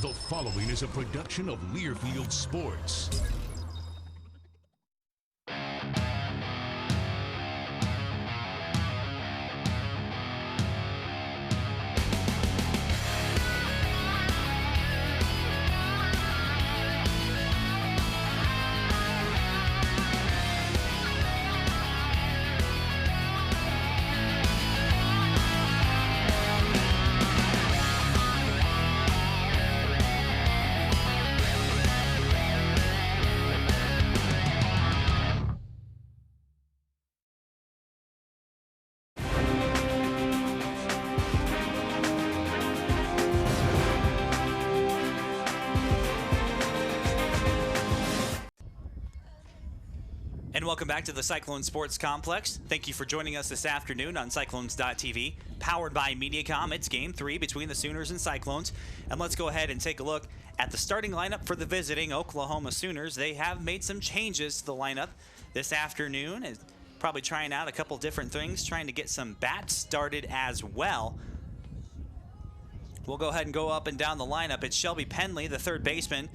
The following is a production of Learfield Sports. And welcome back to the Cyclone Sports Complex. Thank you for joining us this afternoon on Cyclones.tv, powered by Mediacom. It's Game 3 between the Sooners and Cyclones. And let's go ahead and take a look at the starting lineup for the visiting Oklahoma Sooners. They have made some changes to the lineup this afternoon, and probably trying out a couple different things, trying to get some bats started as well. We'll go ahead and go up and down the lineup. It's Shelby Penley, the third baseman.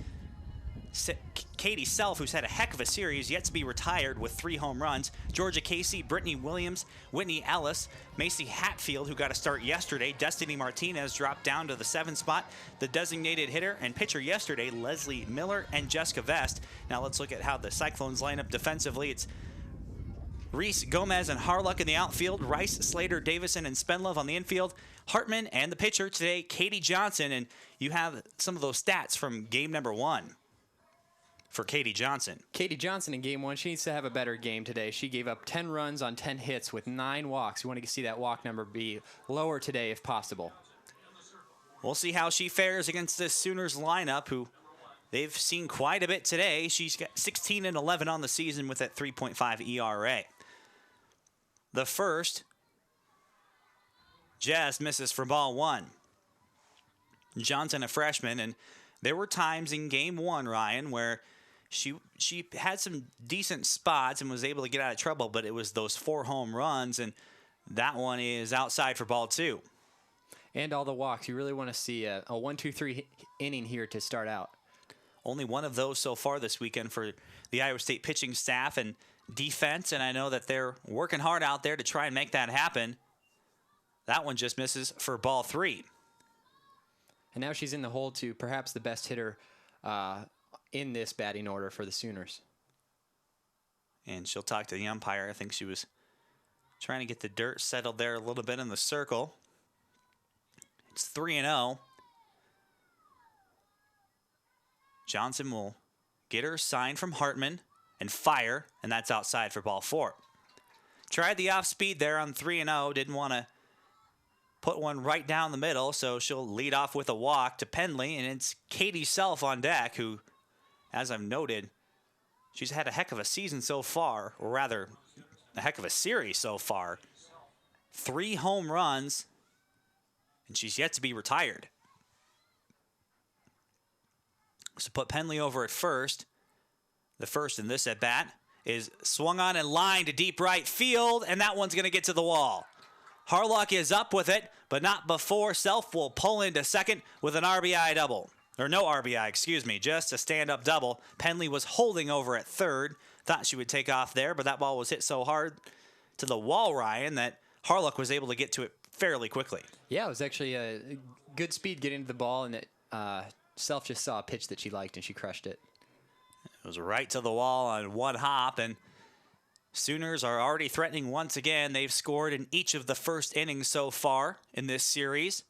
Katie Self, who's had a heck of a series, yet to be retired with 3 home runs. Georgia Casey, Brittany Williams, Whitney Ellis, Macy Hatfield, who got a start yesterday. Destiny Martinez dropped down to the 7th spot. The designated hitter and pitcher yesterday, Leslie Miller and Jessica Vest. Now let's look at how the Cyclones line up defensively. It's Reese, Gomez, and Harluck in the outfield. Rice, Slater, Davison, and Spenlove on the infield. Hartman and the pitcher today, Katie Johnson. And you have some of those stats from game number 1. For Katie Johnson. Katie Johnson in game 1, she needs to have a better game today. She gave up 10 runs on 10 hits with 9 walks. You want to see that walk number be lower today if possible. We'll see how she fares against this Sooners lineup, who they've seen quite a bit today. She's got 16 and 11 on the season with that 3.5 ERA. The first, Jess misses for ball 1. Johnson, a freshman, and there were times in game 1, Ryan, where she had some decent spots and was able to get out of trouble, but it was those 4 home runs, and that one is outside for ball 2. And all the walks. You really want to see a 1-2-3 inning here to start out. Only one of those so far this weekend for the Iowa State pitching staff and defense, and I know that they're working hard out there to try and make that happen. That one just misses for ball 3. And now she's in the hole to perhaps the best hitter in this batting order for the Sooners. And she'll talk to the umpire. I think she was trying to get the dirt settled there a little bit in the circle. It's 3-0. Johnson will get her sign from Hartman and fire, and that's outside for ball 4. Tried the off speed there on 3-0. Didn't want to put one right down the middle, so she'll lead off with a walk to Penley, and it's Katie Self on deck, who, as I've noted, she's had a heck of a season so far, or rather, a heck of a series so far. 3 home runs, and she's yet to be retired. So put Penley over at first. The first in this at-bat is swung on and lined to deep right field, and that one's going to get to the wall. Harluck is up with it, but not before Self will pull into second with an RBI double. Or no RBI, excuse me, just a stand-up double. Penley was holding over at third. Thought she would take off there, but that ball was hit so hard to the wall, Ryan, that Harluck was able to get to it fairly quickly. Yeah, it was actually a good speed getting to the ball, and Self just saw a pitch that she liked, and she crushed it. It was right to the wall on one hop, and Sooners are already threatening once again. They've scored in each of the first innings so far in this series.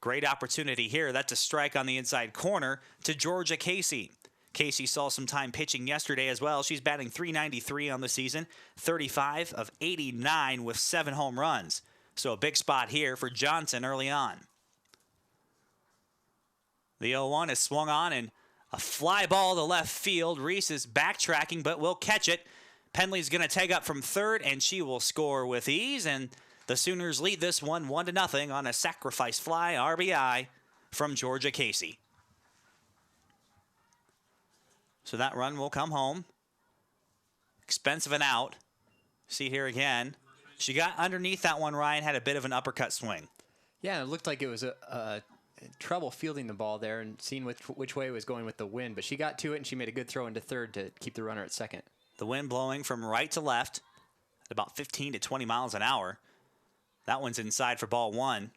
Great opportunity here. That's a strike on the inside corner to Georgia Casey. Casey saw some time pitching yesterday as well. She's batting .393 on the season, 35 of 89 with 7 home runs. So a big spot here for Johnson early on. The 0-1 is swung on and a fly ball to left field. Reese is backtracking but will catch it. Penley's going to tag up from third, and she will score with ease. And the Sooners lead this one 1-0 on a sacrifice fly RBI from Georgia Casey. So that run will come home. Expensive and out. See here again. She got underneath that one, Ryan, had a bit of an uppercut swing. Yeah, it looked like it was trouble fielding the ball there and seeing which way it was going with the wind, but she got to it and she made a good throw into third to keep the runner at second. The wind blowing from right to left at about 15 to 20 miles an hour. That one's inside for ball one.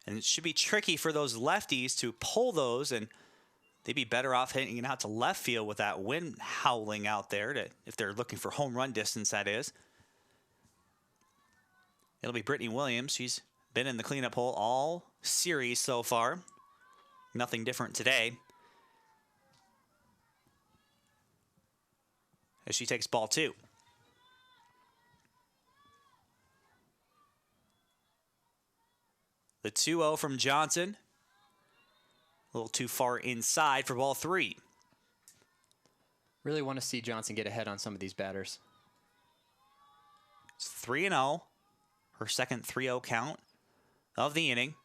And it should be tricky for those lefties to pull those, and they'd be better off hitting it out to left field with that wind howling out there, if they're looking for home run distance, that is. It'll be Brittany Williams. She's been in the cleanup hole all series so far. Nothing different today. As she takes ball two. The 2-0 from Johnson. A little too far inside for ball three. Really want to see Johnson get ahead on some of these batters. It's 3-0. Her second 3-0 count of the inning.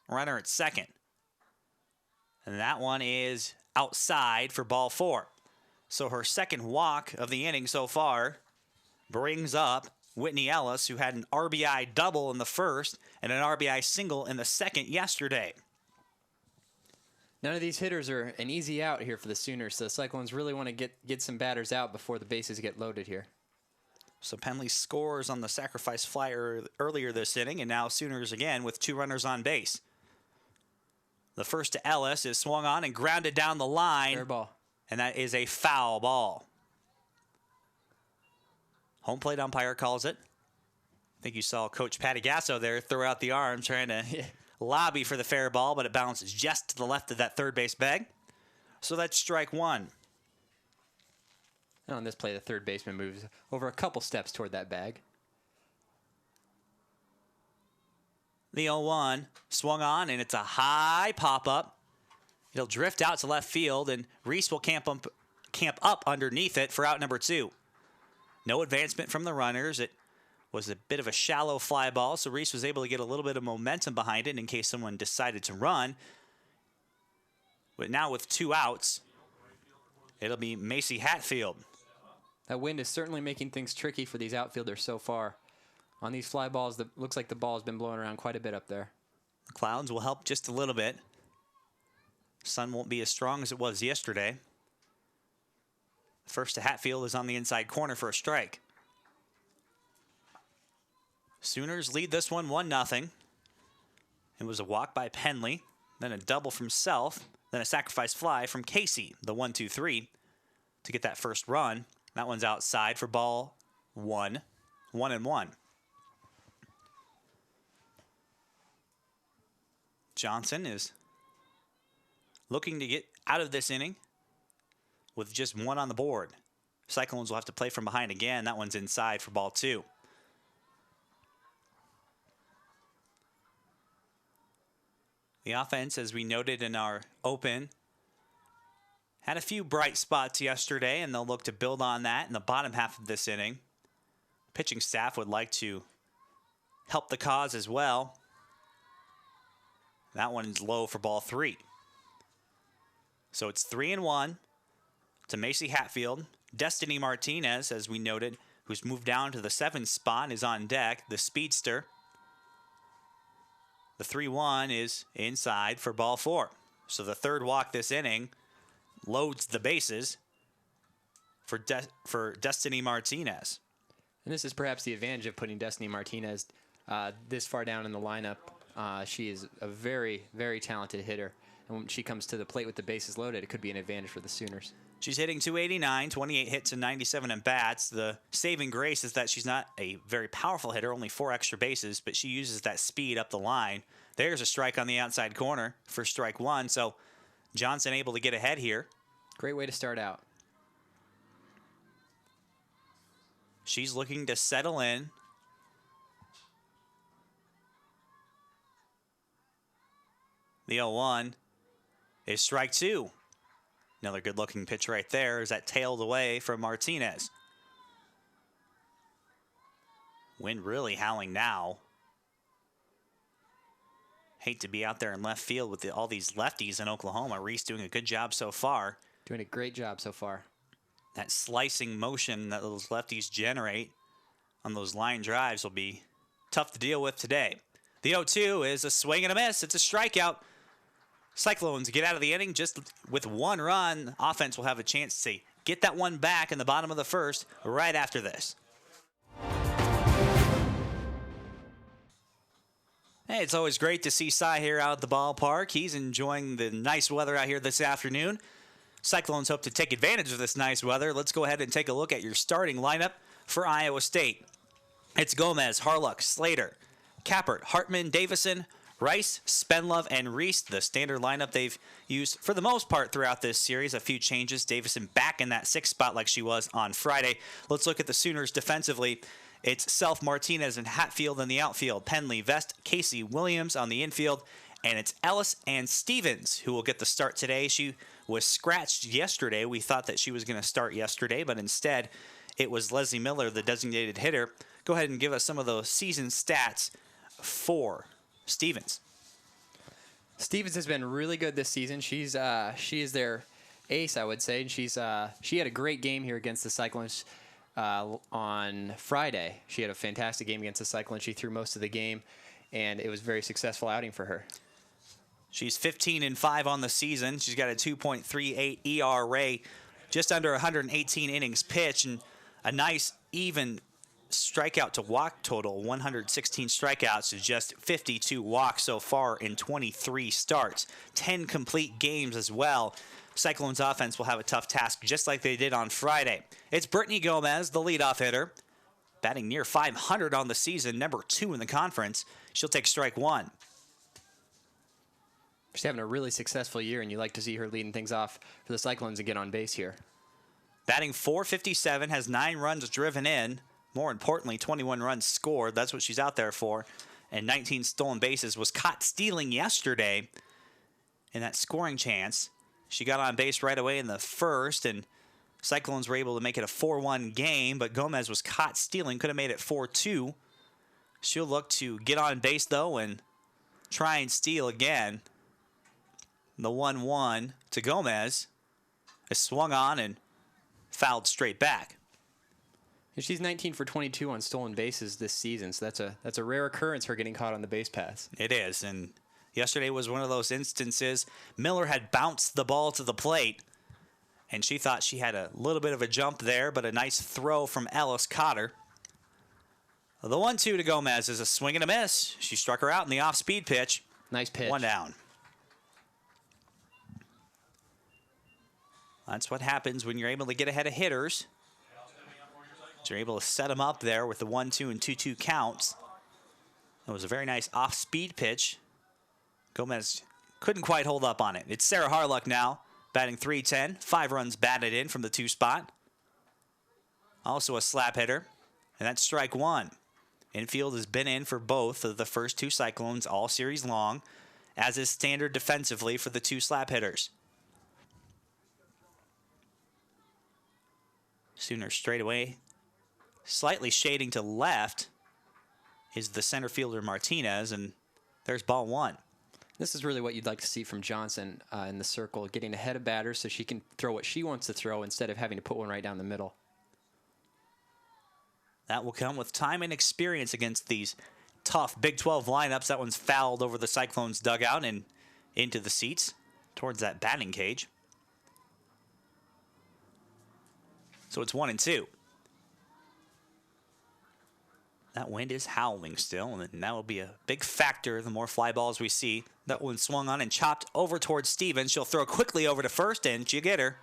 Runner at second. And that one is outside for ball four. So her second walk of the inning so far brings up Whitney Ellis, who had an RBI double in the first and an RBI single in the second yesterday. None of these hitters are an easy out here for the Sooners, so the Cyclones really want to get some batters out before the bases get loaded here. So Penley scores on the sacrifice fly earlier this inning, and now Sooners again with 2 runners on base. The first to Ellis is swung on and grounded down the line. Fair ball. And that is a foul ball. Home plate umpire calls it. I think you saw Coach Patty Gasso there throw out the arm trying to lobby for the fair ball, but it bounces just to the left of that third base bag. So that's strike one. And on this play, the third baseman moves over a couple steps toward that bag. The 0-1 swung on, and it's a high pop-up. It'll drift out to left field, and Reese will camp up underneath it for out number 2. No advancement from the runners. It was a bit of a shallow fly ball, so Reese was able to get a little bit of momentum behind it in case someone decided to run. But now with 2 outs, it'll be Macy Hatfield. That wind is certainly making things tricky for these outfielders so far. On these fly balls, looks like the ball has been blowing around quite a bit up there. The clouds will help just a little bit. Sun won't be as strong as it was yesterday. First to Hatfield is on the inside corner for a strike. Sooners lead this one 1-0. It was a walk by Penley, then a double from Self, then a sacrifice fly from Casey, the 1-2-3, to get that first run. That one's outside for ball 1. 1-1. Johnson is looking to get out of this inning with just 1 on the board. Cyclones will have to play from behind again. That one's inside for ball 2. The offense, as we noted in our open, had a few bright spots yesterday, and they'll look to build on that in the bottom half of this inning. Pitching staff would like to help the cause as well. That one is low for ball 3. So it's 3-1 to Macy Hatfield. Destiny Martinez, as we noted, who's moved down to the 7th spot, is on deck, the speedster. The 3-1 is inside for ball 4. So the third walk this inning loads the bases for Destiny Martinez. And this is perhaps the advantage of putting Destiny Martinez this far down in the lineup. She is a very, very talented hitter. And when she comes to the plate with the bases loaded, it could be an advantage for the Sooners. She's hitting .289, 28 hits and 97 at-bats. The saving grace is that she's not a very powerful hitter, only 4 extra bases, but she uses that speed up the line. There's a strike on the outside corner for strike 1, so Johnson able to get ahead here. Great way to start out. She's looking to settle in. The 0-1 is strike 2. Another good-looking pitch right there as that tailed away from Martinez. Wind really howling now. Hate to be out there in left field with all these lefties in Oklahoma. Reese doing a good job so far. Doing a great job so far. That slicing motion that those lefties generate on those line drives will be tough to deal with today. The 0-2 is a swing and a miss. It's a strikeout. Cyclones get out of the inning just with one run. Offense will have a chance to get that one back in the bottom of the first right after this. Hey, it's always great to see Cy here out at the ballpark. He's enjoying the nice weather out here this afternoon. Cyclones hope to take advantage of this nice weather. Let's go ahead and take a look at your starting lineup for Iowa State. It's Gomez, Harlock, Slater, Kappert, Hartman, Davison, Rice, Spenlove, and Reese, the standard lineup they've used for the most part throughout this series. A few changes. Davison back in that sixth spot like she was on Friday. Let's look at the Sooners defensively. It's Self, Martinez, and Hatfield in the outfield. Penley, Vest, Casey, Williams on the infield. And it's Ellis and Stevens who will get the start today. She was scratched yesterday. We thought that she was going to start yesterday, but instead it was Leslie Miller, the designated hitter. Go ahead and give us some of those season stats for Stevens. Stevens has been really good this season. she is their ace, I would say. She had a great game here against the Cyclones on Friday. She had a fantastic game against the Cyclones. She threw most of the game, and it was a very successful outing for her. She's 15-5 on the season. She's got a 2.38 ERA, just under 118 innings pitched, and a nice even strikeout to walk total, 116 strikeouts to just 52 walks so far in 23 starts. 10 complete games as well. Cyclones offense will have a tough task just like they did on Friday. It's Brittany Gomez, the leadoff hitter, batting near 500 on the season, number 2 in the conference. She'll take strike 1. She's having a really successful year, and you like to see her leading things off for the Cyclones and get on base here. Batting .457, has 9 runs driven in. More importantly, 21 runs scored. That's what she's out there for. And 19 stolen bases. Was caught stealing yesterday in that scoring chance. She got on base right away in the first, and Cyclones were able to make it a 4-1 game, but Gomez was caught stealing. Could have made it 4-2. She'll look to get on base, though, and try and steal again. The 1-1 to Gomez is swung on and fouled straight back. And she's 19 for 22 on stolen bases this season, so that's a rare occurrence, her getting caught on the base paths. It is, and yesterday was one of those instances. Miller had bounced the ball to the plate, and she thought she had a little bit of a jump there, but a nice throw from Ellis caught her. The 1-2 to Gomez is a swing and a miss. She struck her out in the off-speed pitch. Nice pitch. 1 down. That's what happens when you're able to get ahead of hitters. You're able to set them up there with the 1-2 and 2-2 counts. It was a very nice off-speed pitch. Gomez couldn't quite hold up on it. It's Sarah Harlock now, batting .310, 5 runs batted in from the 2 spot. Also a slap hitter, and that's strike 1. Infield has been in for both of the first 2 Cyclones all series long, as is standard defensively for the 2 slap hitters. Sooners straight away. Slightly shading to left is the center fielder Martinez, and there's ball 1. This is really what you'd like to see from Johnson in the circle, getting ahead of batters so she can throw what she wants to throw instead of having to put one right down the middle. That will come with time and experience against these tough Big 12 lineups. That one's fouled over the Cyclones dugout and into the seats towards that batting cage. So it's 1-2. That wind is howling still, and that will be a big factor the more fly balls we see. That one swung on and chopped over towards Stevens. She'll throw quickly over to first, and you get her.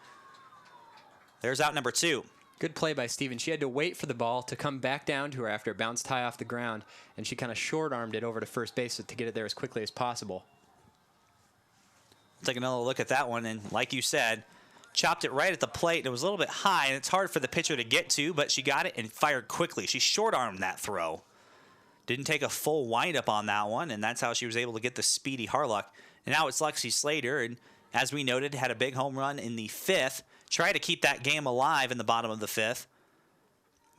There's out number 2. Good play by Stevens. She had to wait for the ball to come back down to her after it bounced high off the ground, and she kind of short-armed it over to first base to get it there as quickly as possible. Take another look at that one, and like you said, chopped it right at the plate. It was a little bit high, and it's hard for the pitcher to get to, but she got it and fired quickly. She short-armed that throw. Didn't take a full windup on that one, and that's how she was able to get the speedy Harlock. And now it's Lexi Slater, and as we noted, had a big home run in the 5th. Try to keep that game alive in the bottom of the 5th.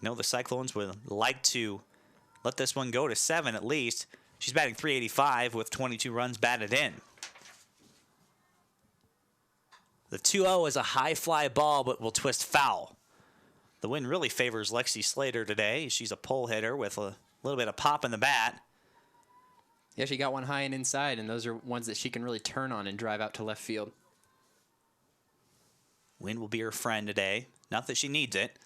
The Cyclones would like to let this one go to 7 at least. She's batting .385 with 22 runs batted in. The 2-0 is a high fly ball, but will twist foul. The wind really favors Lexi Slater today. She's a pull hitter with a little bit of pop in the bat. Yeah, she got one high and inside, and those are ones that she can really turn on and drive out to left field. Wind will be her friend today. Not that she needs it.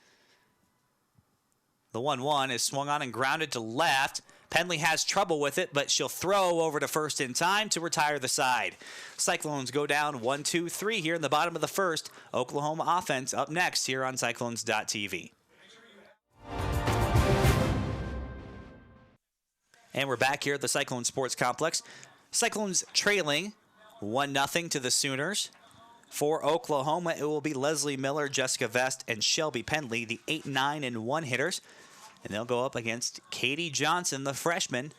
The 1-1 is swung on and grounded to left. Penley has trouble with it, but she'll throw over to first in time to retire the side. Cyclones go down 1-2-3 here in the bottom of the first. Oklahoma offense up next here on Cyclones.tv. And we're back here at the Cyclone Sports Complex. Cyclones trailing 1-0 to the Sooners. For Oklahoma, it will be Leslie Miller, Jessica Vest, and Shelby Penley, the 8, 9, and 1 hitters. And they'll go up against Katie Johnson, the freshman.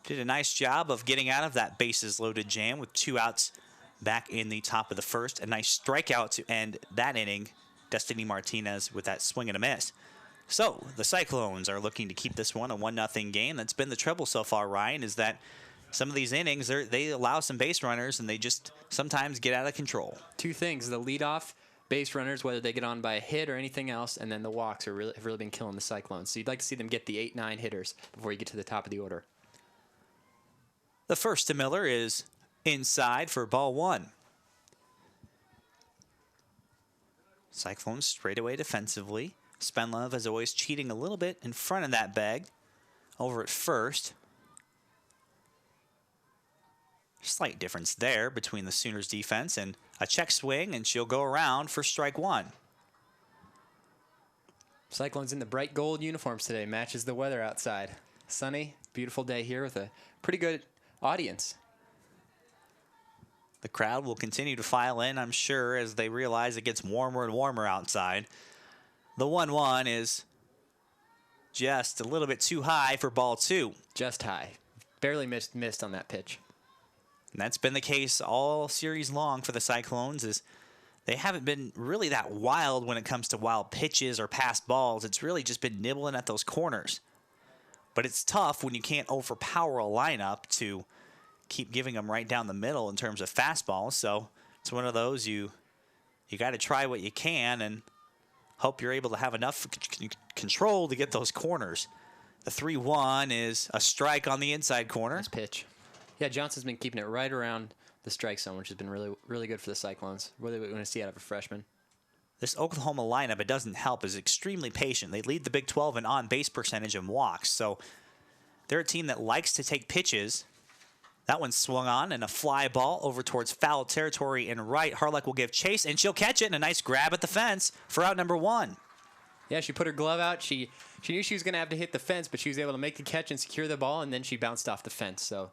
Did a nice job of getting out of that bases-loaded jam with 2 outs back in the top of the first. A nice strikeout to end that inning. Destiny Martinez with that swing and a miss. So the Cyclones are looking to keep this one a 1-0 game. That's been the trouble so far, Ryan, is that some of these innings, they allow some base runners, and they just sometimes get out of control. 2 things. The leadoff base runners, whether they get on by a hit or anything else, and then the walks have really been killing the Cyclones. So you'd like to see them get the 8, 9 hitters before you get to the top of the order. The first to Miller is inside for ball 1. Cyclones straight away defensively. Spenlove is always cheating a little bit in front of that bag over at first. Slight difference there between the Sooners defense, and a check swing, and she'll go around for strike 1. Cyclones in the bright gold uniforms today. Matches the weather outside. Sunny, beautiful day here with a pretty good audience. The crowd will continue to file in, I'm sure, as they realize it gets warmer and warmer outside. The 1-1 is just a little bit too high for ball 2. Just high. Barely missed on that pitch. And that's been the case all series long for the Cyclones, is they haven't been really that wild when it comes to wild pitches or passed balls. It's really just been nibbling at those corners. But it's tough when you can't overpower a lineup to keep giving them right down the middle in terms of fastballs. So it's one of those you got to try what you can and hope you're able to have enough control to get those corners. The 3-1 is a strike on the inside corner. Nice pitch. Yeah, Johnson's been keeping it right around the strike zone, which has been really good for the Cyclones. Really what we want to see out of a freshman. This Oklahoma lineup, it doesn't help, is extremely patient. They lead the Big 12 in on-base percentage and walks. So they're a team that likes to take pitches. That one swung on, and a fly ball over towards foul territory and right. Harlock will give chase, and she'll catch it, and a nice grab at the fence for out number 1. Yeah, she put her glove out. She knew she was going to have to hit the fence, but she was able to make the catch and secure the ball, and then she bounced off the fence. So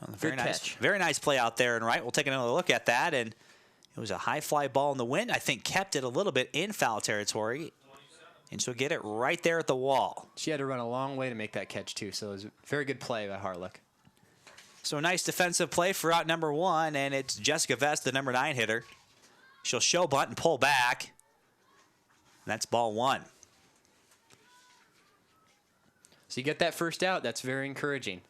very nice play out there and right. We'll take another look at that, and it was a high fly ball in the wind. I think kept it a little bit in foul territory, and she'll get it right there at the wall. She had to run a long way to make that catch, too, so it was a very good play by Harlock. So a nice defensive play for out number 1, and it's Jessica Vest, the number 9 hitter. She'll show bunt and pull back. And that's ball 1. So you get that first out. That's very encouraging.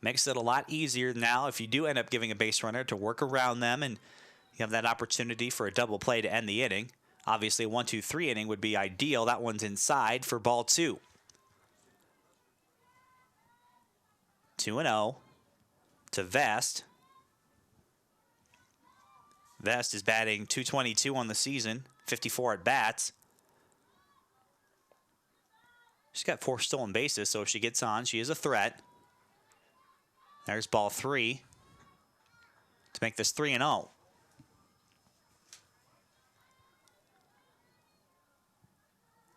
Makes it a lot easier now if you do end up giving a base runner to work around them, and you have that opportunity for a double play to end the inning. Obviously, a 1-2-3 inning would be ideal. That one's inside for ball 2. 2-0 to Vest. Vest is batting .222 on the season, 54 at bats. She's got 4 stolen bases, so if she gets on, she is a threat. There's ball 3 to make this 3-0.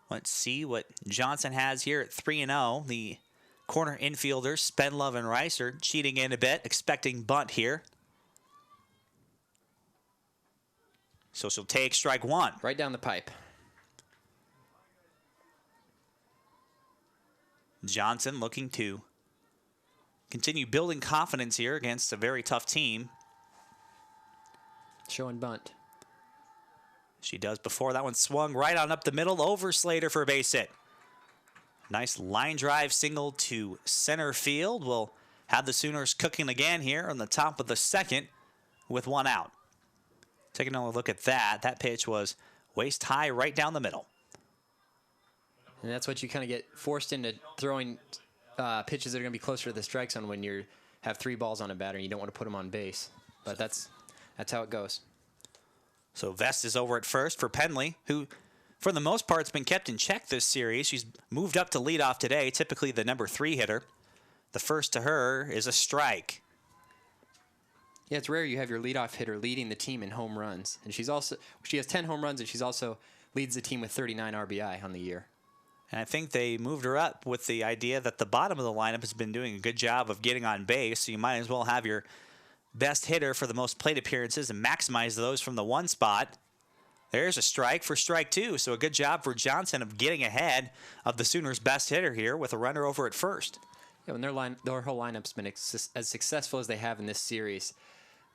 Let's see what Johnson has here at 3-0. The corner infielders, Spenlove and Rice, are cheating in a bit, expecting bunt here. So she'll take strike 1. Right down the pipe. Johnson looking to continue building confidence here against a very tough team. Showing bunt. She does before. That one swung right on up the middle over Slater for a base hit. Nice line drive single to center field. We'll have the Sooners cooking again here on the top of the second with 1 out. Taking another look at that. That pitch was waist high right down the middle. And that's what you kind of get forced into throwing pitches that are going to be closer to the strike zone when you have 3 balls on a batter and you don't want to put them on base. But that's how it goes. So Vest is over at first for Penley, who for the most part has been kept in check this series. She's moved up to lead off today, typically the number 3 hitter. The first to her is a strike. Yeah, it's rare you have your leadoff hitter leading the team in home runs. And she has 10 home runs, and she's also leads the team with 39 RBI on the year. And I think they moved her up with the idea that the bottom of the lineup has been doing a good job of getting on base, so you might as well have your best hitter for the most plate appearances and maximize those from the 1 spot. There's a strike for strike 2, so a good job for Johnson of getting ahead of the Sooners' best hitter here with a runner over at first. Yeah, when their whole lineup's been as successful as they have in this series,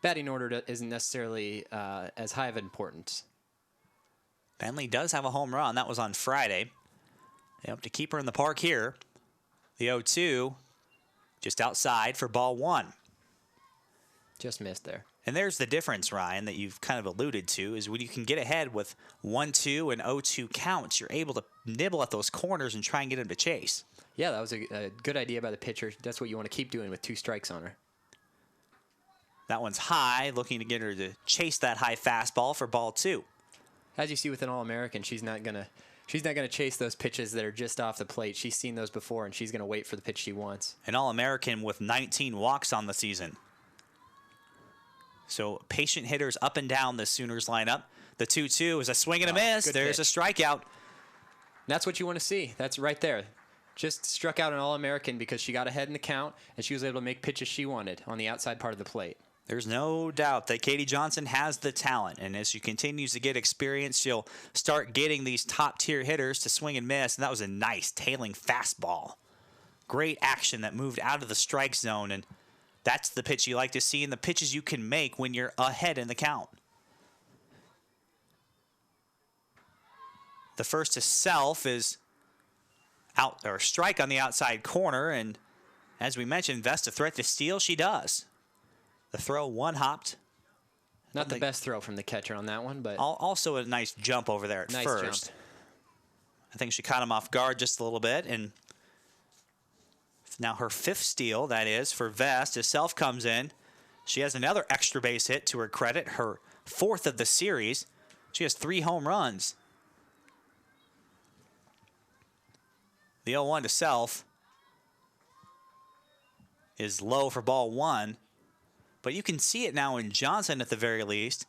batting order isn't necessarily as high of importance. Penley does have a home run. That was on Friday. They hope to keep her in the park here. The 0-2 just outside for ball 1. Just missed there. And there's the difference, Ryan, that you've kind of alluded to, is when you can get ahead with 1-2 and 0-2 counts, you're able to nibble at those corners and try and get him to chase. Yeah, that was a good idea by the pitcher. That's what you want to keep doing with 2 strikes on her. That one's high, looking to get her to chase that high fastball for ball 2. As you see with an All-American, she's not gonna chase those pitches that are just off the plate. She's seen those before, and she's gonna wait for the pitch she wants. An All-American with 19 walks on the season. So patient hitters up and down the Sooners lineup. The 2-2 is a swing and a miss. There's pitch. a strikeout. That's what you want to see. That's right there. Just struck out an All-American because she got ahead in the count, and she was able to make pitches she wanted on the outside part of the plate. There's no doubt that Katie Johnson has the talent, and as she continues to get experience, she'll start getting these top-tier hitters to swing and miss, and that was a nice tailing fastball. Great action that moved out of the strike zone, and that's the pitch you like to see and the pitches you can make when you're ahead in the count. The first to self is out or strike on the outside corner, and as we mentioned, Vest a threat to steal. She does. The throw one-hopped. Not the best throw from the catcher on that one, but also a nice jump over there at first. Jump. I think she caught him off guard just a little bit, and now her 5th steal, that is, for Vest, as Self comes in. She has another extra base hit to her credit, her 4th of the series. She has 3 home runs. The 0-1 to Self is low for ball 1. But you can see it now in Johnson at the very least.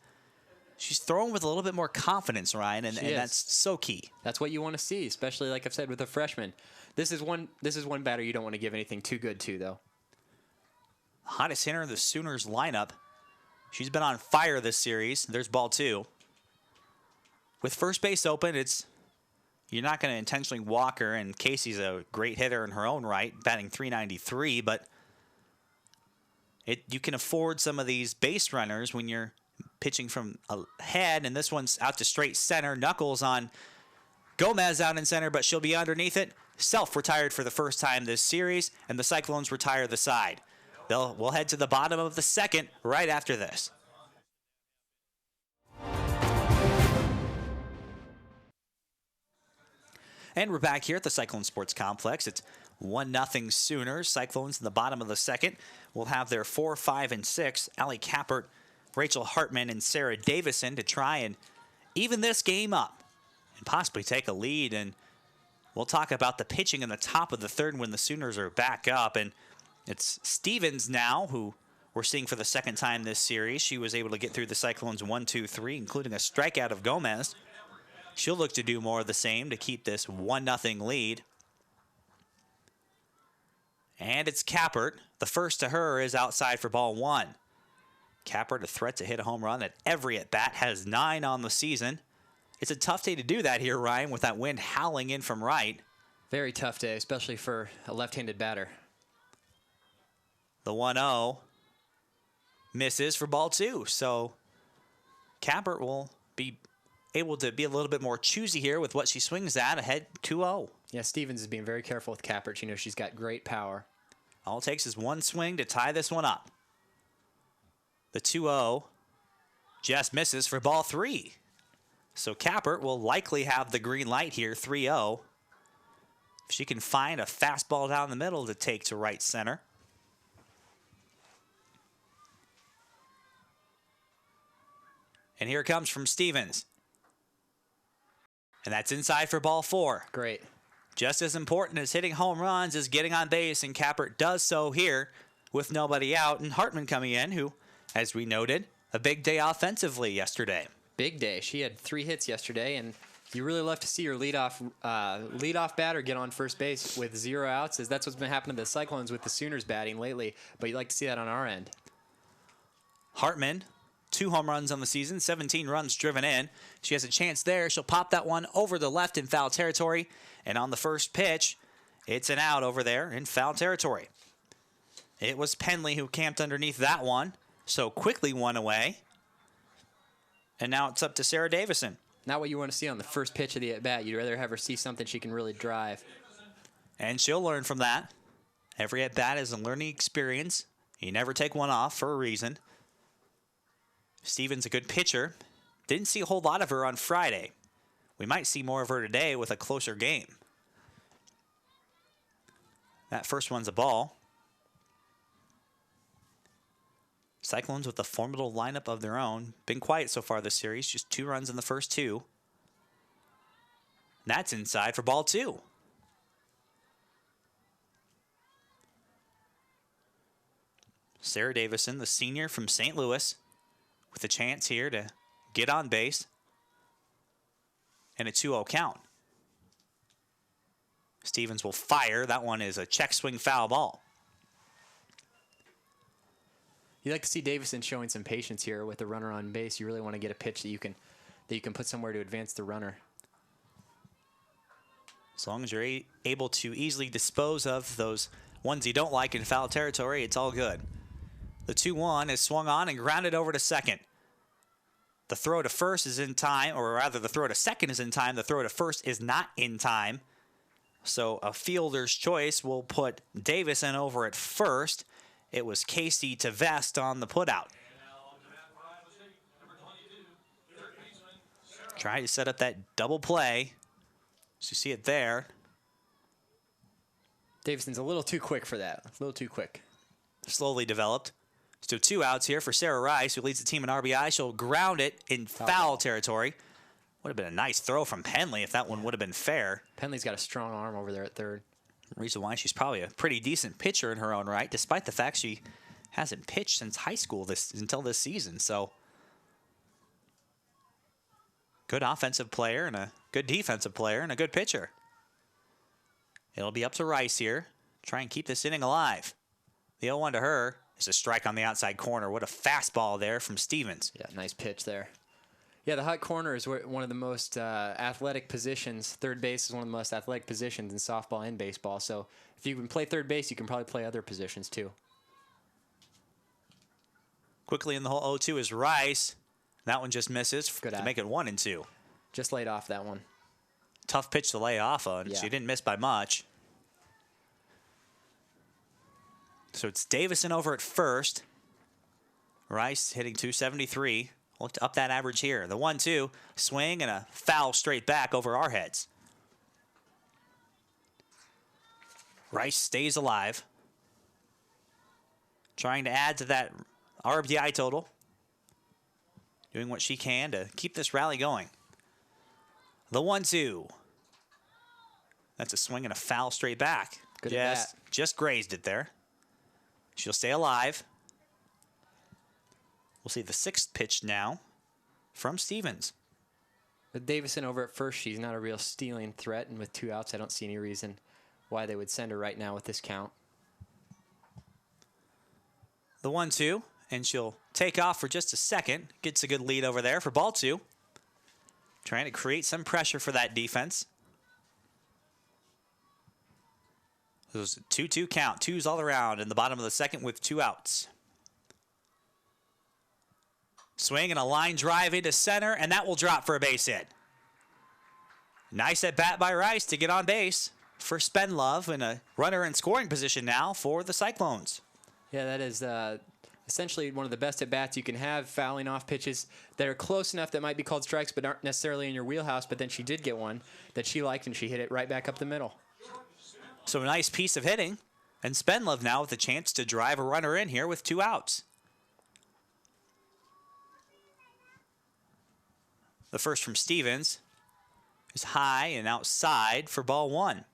She's throwing with a little bit more confidence, Ryan, and that's so key. That's what you want to see, especially like I've said with a freshman. This is one batter you don't want to give anything too good to, though. Hottest hitter in the Sooners lineup. She's been on fire this series. There's ball 2. With first base open, you're not going to intentionally walk her, and Casey's a great hitter in her own right, batting .393, but you can afford some of these base runners when you're pitching from ahead, and this one's out to straight center. Knuckles on Gomez out in center, but she'll be underneath it. Self retired for the first time this series, and the Cyclones retire the side. We'll head to the bottom of the 2nd right after this. And we're back here at the Cyclone Sports Complex. It's 1-0 Sooners. Cyclones in the bottom of the 2nd will have their 4, 5, and 6. Allie Kappert, Rachel Hartman, and Sarah Davison to try and even this game up and possibly take a lead. And we'll talk about the pitching in the top of the 3rd when the Sooners are back up. And it's Stevens now, who we're seeing for the 2nd time this series. She was able to get through the Cyclones 1-2-3, including a strikeout of Gomez. She'll look to do more of the same to keep this 1-0 lead. And it's Kappert. The first to her is outside for ball 1. Kappert, a threat to hit a home run at every at-bat, has 9 on the season. It's a tough day to do that here, Ryan, with that wind howling in from right. Very tough day, especially for a left-handed batter. The 1-0 misses for ball 2. So Kappert will be able to be a little bit more choosy here with what she swings at, ahead 2-0. Yeah, Stevens is being very careful with Kappert. You know she's got great power. All it takes is one swing to tie this one up. The 2-0 just misses for ball 3. So Kappert will likely have the green light here, 3-0. If she can find a fastball down the middle to take to right center. And here it comes from Stevens. And that's inside for ball 4. Great. Just as important as hitting home runs is getting on base, and Kappert does so here with nobody out, and Hartman coming in, who, as we noted, a big day offensively yesterday. Big day. She had 3 hits yesterday, and you really love to see your leadoff batter get on first base with 0 outs, as that's what's been happening to the Cyclones with the Sooners batting lately, but you'd like to see that on our end. Hartman, 2 home runs on the season, 17 runs driven in. She has a chance there. She'll pop that one over the left in foul territory. And on the first pitch, it's an out over there in foul territory. It was Penley who camped underneath that one, so quickly one away. And now it's up to Sarah Davison. Not what you want to see on the first pitch of the at-bat. You'd rather have her see something she can really drive. And she'll learn from that. Every at-bat is a learning experience. You never take one off for a reason. Stevens a good pitcher. Didn't see a whole lot of her on Friday. We might see more of her today with a closer game. That first one's a ball. Cyclones with a formidable lineup of their own. Been quiet so far this series. Just 2 runs in the first 2. That's inside for ball 2. Sarah Davison, the senior from St. Louis, with a chance here to get on base. And a 2-0 count. Stevens will fire. That one is a check swing foul ball. You like to see Davison showing some patience here with the runner on base. You really want to get a pitch that you can put somewhere to advance the runner. As long as you're able to easily dispose of those ones you don't like in foul territory, it's all good. The 2-1 is swung on and grounded over to second. The throw to first is in time, or rather the throw to second is in time. The throw to first is not in time. So a fielder's choice will put Davison over at first. It was Casey to Vest on the putout. Try to set up that double play. So you see it there. Davison's a little too quick for that. A little too quick. Slowly developed. So 2 outs here for Sarah Rice, who leads the team in RBI. She'll ground it in foul territory. Would have been a nice throw from Penley if that one would have been fair. Penley's got a strong arm over there at third. Reason why she's probably a pretty decent pitcher in her own right, despite the fact she hasn't pitched since high school until this season. So good offensive player and a good defensive player and a good pitcher. It'll be up to Rice here. Try and keep this inning alive. The 0-1 to her is a strike on the outside corner. What a fastball there from Stevens. Yeah, nice pitch there. Yeah, the hot corner is one of the most athletic positions. Third base is one of the most athletic positions in softball and baseball. So if you can play third base, you can probably play other positions too. Quickly in the hole, 0-2 is Rice. That one just misses Good to eye. make it 1-2. Just laid off that one. Tough pitch to lay off on. Yeah. She didn't miss by much. So it's Davison over at first. Rice hitting .273. Looked up that average here. The 1-2 swing and a foul straight back over our heads. Rice stays alive. Trying to add to that RBI total. Doing what she can to keep this rally going. The 1-2. That's a swing and a foul straight back. Good at bat. Just grazed it there. She'll stay alive. We'll see the 6th pitch now from Stevens. With Davison over at first, she's not a real stealing threat, and with 2 outs, I don't see any reason why they would send her right now with this count. The 1-2, and she'll take off for just a second. Gets a good lead over there for ball 2. Trying to create some pressure for that defense. It was a 2-2 count. 2s all around in the bottom of the second with 2 outs. Swing and a line drive into center, and that will drop for a base hit. Nice at bat by Rice to get on base for Spenlove, and a runner in scoring position now for the Cyclones. Yeah, that is essentially one of the best at bats you can have, fouling off pitches that are close enough that might be called strikes but aren't necessarily in your wheelhouse. But then she did get one that she liked, and she hit it right back up the middle. So a nice piece of hitting. And Spenlove now with a chance to drive a runner in here with 2 outs. The first from Stevens is high and outside for ball 1.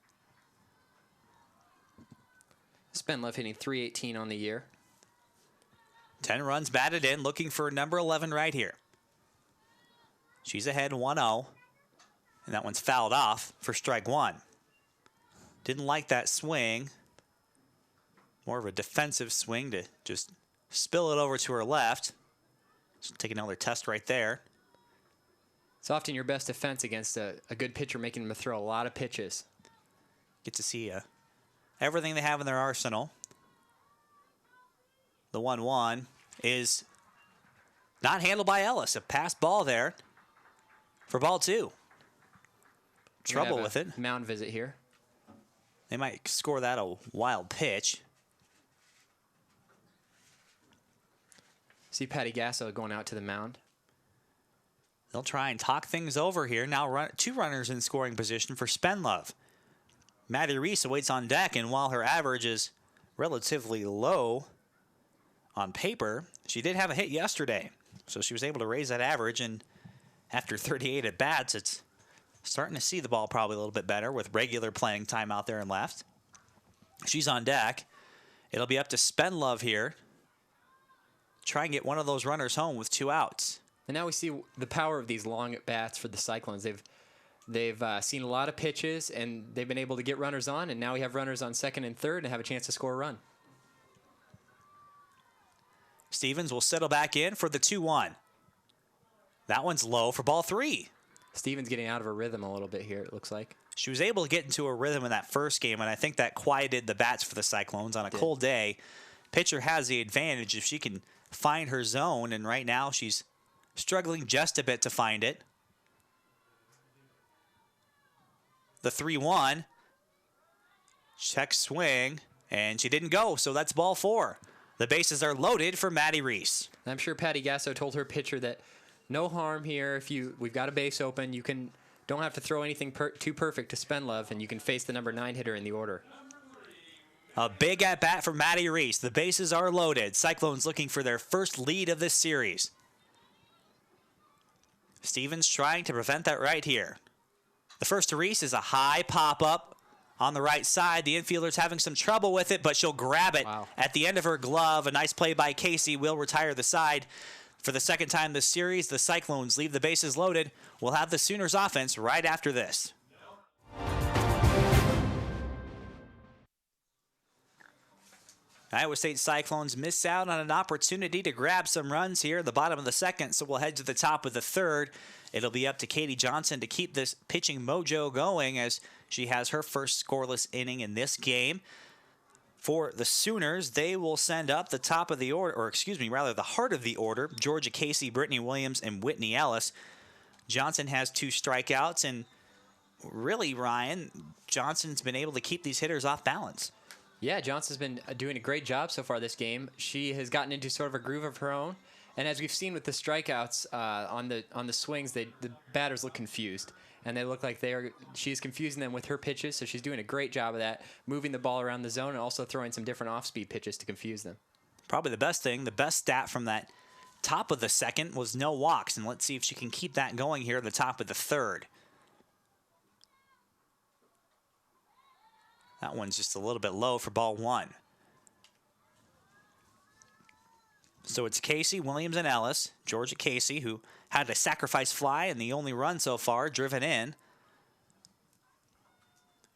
Spenlove hitting .318 on the year. 10 runs batted in, looking for number 11 right here. She's ahead 1-0, and that one's fouled off for strike 1. Didn't like that swing. More of a defensive swing to just spill it over to her left. So take another test right there. It's often your best defense against a good pitcher, making them throw a lot of pitches. Get to see everything they have in their arsenal. The 1-1 is not handled by Ellis. A pass ball there for ball 2. Trouble with it. Mound visit here. They might score that a wild pitch. See Patty Gasso going out to the mound. They'll try and talk things over here. Now 2 runners in scoring position for Spenlove. Maddie Reese awaits on deck, and while her average is relatively low on paper, she did have a hit yesterday. So she was able to raise that average, and after 38 at-bats, it's starting to see the ball probably a little bit better with regular playing time out there and left. She's on deck. It'll be up to Spenlove here. Try and get one of those runners home with 2 outs. And now we see the power of these long at-bats for the Cyclones. They've seen a lot of pitches, and they've been able to get runners on, and now we have runners on second and third and have a chance to score a run. Stevens will settle back in for the 2-1. That one's low for ball 3. Stevens getting out of her rhythm a little bit here, it looks like. She was able to get into a rhythm in that first game, and I think that quieted the bats for the Cyclones on a cold day. Pitcher has the advantage if she can find her zone, and right now she's struggling just a bit to find it. The 3-1. Check swing, and she didn't go, so that's ball 4. The bases are loaded for Maddie Reese. I'm sure Patty Gasso told her pitcher that no harm here. We've got a base open. You don't have to throw anything too perfect to Spenlove, and you can face the number 9 hitter in the order. A big at-bat for Maddie Reese. The bases are loaded. Cyclones looking for their first lead of this series. Stevens trying to prevent that right here. The first to Reese is a high pop-up on the right side. The infielder's having some trouble with it, but she'll grab it at the end of her glove. A nice play by Casey will retire the side. For the second time this series, the Cyclones leave the bases loaded. We'll have the Sooners offense right after this. Iowa State Cyclones miss out on an opportunity to grab some runs here at the bottom of the second, so we'll head to the top of the third. It'll be up to Katie Johnson to keep this pitching mojo going as she has her first scoreless inning in this game. For the Sooners, they will send up the top of the order, or excuse me, rather the heart of the order, Georgia Casey, Brittany Williams, and Whitney Ellis. Johnson has 2 strikeouts, and really, Ryan, Johnson's been able to keep these hitters off balance. Yeah, Johnson's been doing a great job so far this game. She has gotten into sort of a groove of her own, and as we've seen with the strikeouts on the swings, the batters look confused, and they look like she's confusing them with her pitches. So she's doing a great job of that, moving the ball around the zone and also throwing some different off-speed pitches to confuse them. Probably the best stat from that top of the second was no walks, and let's see if she can keep that going here at the top of the third. That one's just a little bit low for ball 1. So it's Casey, Williams, and Ellis. Georgia Casey, who had a sacrifice fly and the only run so far driven in.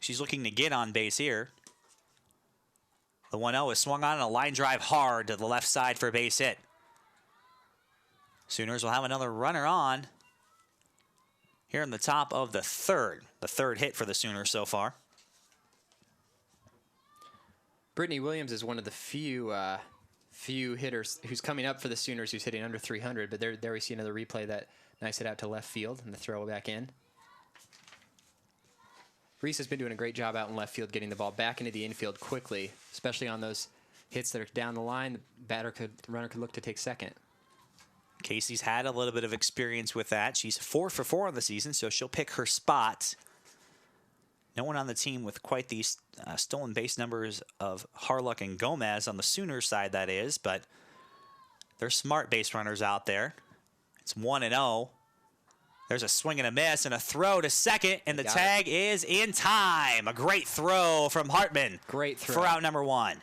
She's looking to get on base here. The 1-0 is swung on, and a line drive hard to the left side for a base hit. Sooners will have another runner on here in the top of the third. The third hit for the Sooners so far. Brittany Williams is one of the few hitters who's coming up for the Sooners who's hitting under 300, but there we see another replay, that nice hit out to left field and the throw back in. Reese has been doing a great job out in left field, getting the ball back into the infield quickly, especially on those hits that are down the line. The runner could look to take second. Casey's had a little bit of experience with that. She's 4 for 4 on the season, so she'll pick her spot. No one on the team with quite these stolen base numbers of Harlock and Gomez on the Sooners side, that is, but they're smart base runners out there. It's 1-0. There's a swing and a miss and a throw to second, and the tag is in time. A great throw from Hartman. Great throw. For out number 1.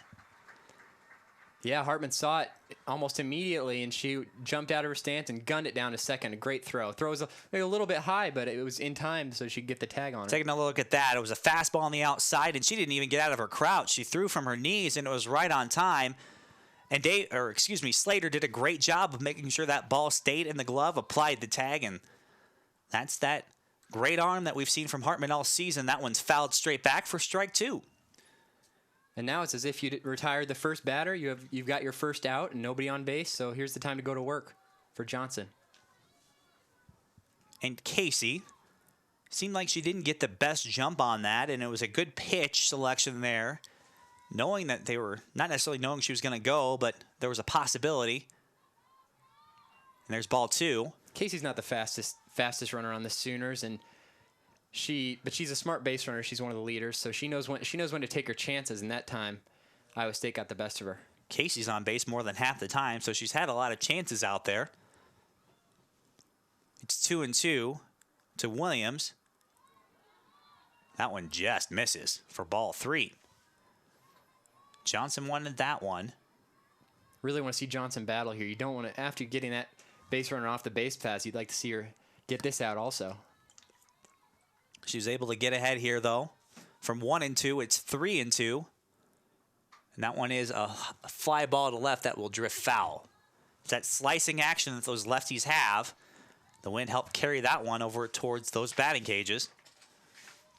Yeah, Hartman saw it almost immediately, and she jumped out of her stance and gunned it down to second. A great throw. Throws a little bit high, but it was in time, so she could get the tag on it. Taking a look at that, it was a fastball on the outside, and she didn't even get out of her crouch. She threw from her knees, and it was right on time. And Slater did a great job of making sure that ball stayed in the glove, applied the tag, and that's that great arm that we've seen from Hartman all season. That one's fouled straight back for strike 2. And now it's as if you retired the first batter. You've got your first out and nobody on base, so here's the time to go to work for Johnson. And Casey seemed like she didn't get the best jump on that, and it was a good pitch selection there, knowing that they were not necessarily knowing she was going to go, but there was a possibility. And there's ball 2. Casey's not the fastest runner on the Sooners, but she's a smart base runner. She's one of the leaders, so she knows when to take her chances. And that time, Iowa State got the best of her. Casey's on base more than half the time, so she's had a lot of chances out there. It's 2-2 to Williams. That one just misses for ball 3. Johnson wanted that one. Really want to see Johnson battle here. You don't want to, after getting that base runner off the base pass, you'd like to see her get this out also. She was able to get ahead here, though. From 1-2, it's 3-2. And that one is a fly ball to left that will drift foul. It's that slicing action that those lefties have. The wind helped carry that one over towards those batting cages.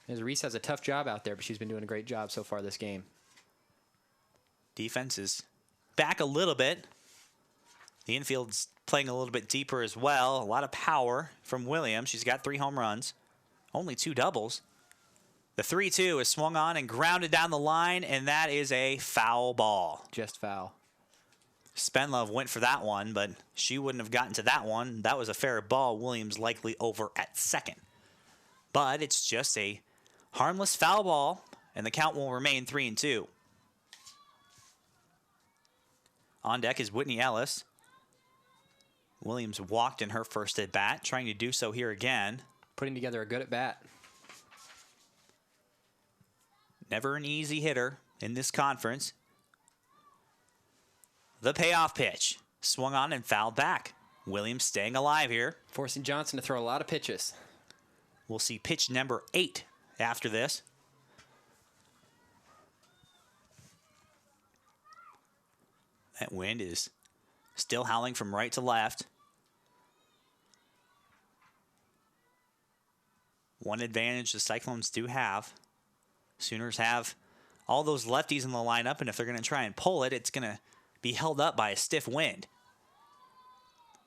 As Reese has a tough job out there, but she's been doing a great job so far this game. Defense is back a little bit. The infield's playing a little bit deeper as well. A lot of power from Williams. She's got 3 home runs. Only 2 doubles. The 3-2 is swung on and grounded down the line, and that is a foul ball. Just foul. Spenlove went for that one, but she wouldn't have gotten to that one. That was a fair ball. Williams likely over at second. But it's just a harmless foul ball, and the count will remain 3-2. On deck is Whitney Ellis. Williams walked in her first at bat, trying to do so here again. Putting together a good at bat. Never an easy hitter in this conference. The payoff pitch. Swung on and fouled back. Williams staying alive here. Forcing Johnson to throw a lot of pitches. We'll see pitch number 8 after this. That wind is still howling from right to left. One advantage the Cyclones do have. Sooners have all those lefties in the lineup, and if they're going to try and pull it, it's going to be held up by a stiff wind.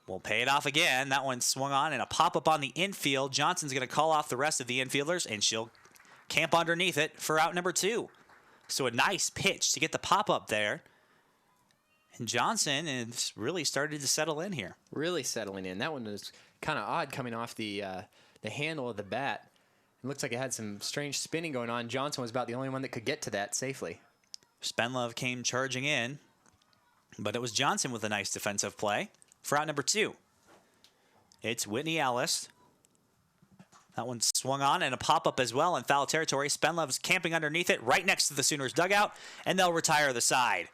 We'll pay it off again. That one swung on and a pop-up on the infield. Johnson's going to call off the rest of the infielders, and she'll camp underneath it for out number 2. So a nice pitch to get the pop-up there. And Johnson has really started to settle in here. Really settling in. That one was kind of odd coming off the handle of the bat. It looks like it had some strange spinning going on. Johnson was about the only one that could get to that safely. Spenlove came charging in, but it was Johnson with a nice defensive play for out number 2. It's Whitney Ellis. That one swung on and a pop-up as well in foul territory. Spenlove's camping underneath it right next to the Sooners dugout, and they'll retire the side.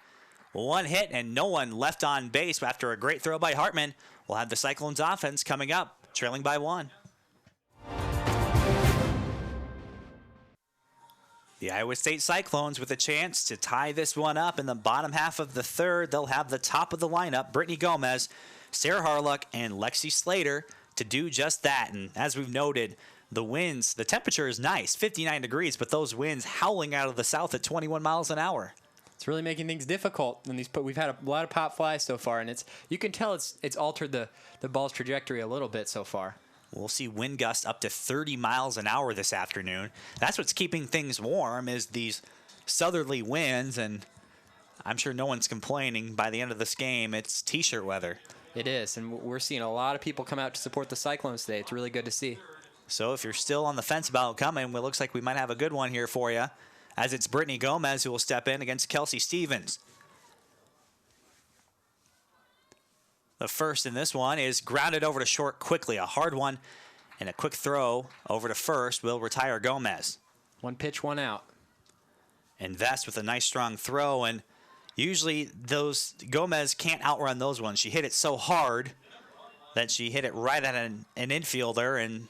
One hit and no one left on base after a great throw by Hartman. We'll have the Cyclones offense coming up, trailing by 1. The Iowa State Cyclones with a chance to tie this one up in the bottom half of the 3rd. They'll have the top of the lineup, Brittany Gomez, Sarah Harlock, and Lexi Slater to do just that. And as we've noted, the winds, the temperature is nice, 59 degrees, but those winds howling out of the south at 21 miles an hour. It's really making things difficult. We've had a lot of pop flies so far, and you can tell it's altered the ball's trajectory a little bit so far. We'll see wind gusts up to 30 miles an hour this afternoon. That's what's keeping things warm is these southerly winds, and I'm sure no one's complaining by the end of this game. It's T-shirt weather. It is, and we're seeing a lot of people come out to support the Cyclones today. It's really good to see. So if you're still on the fence about coming, it looks like we might have a good one here for you, as it's Brittany Gomez who will step in against Kelsey Stevens. The first in this one is grounded over to short quickly. A hard one and a quick throw over to first will retire Gomez. One pitch, one out. And Vest with a nice strong throw, and usually those Gomez can't outrun those ones. She hit it so hard that she hit it right at an infielder, and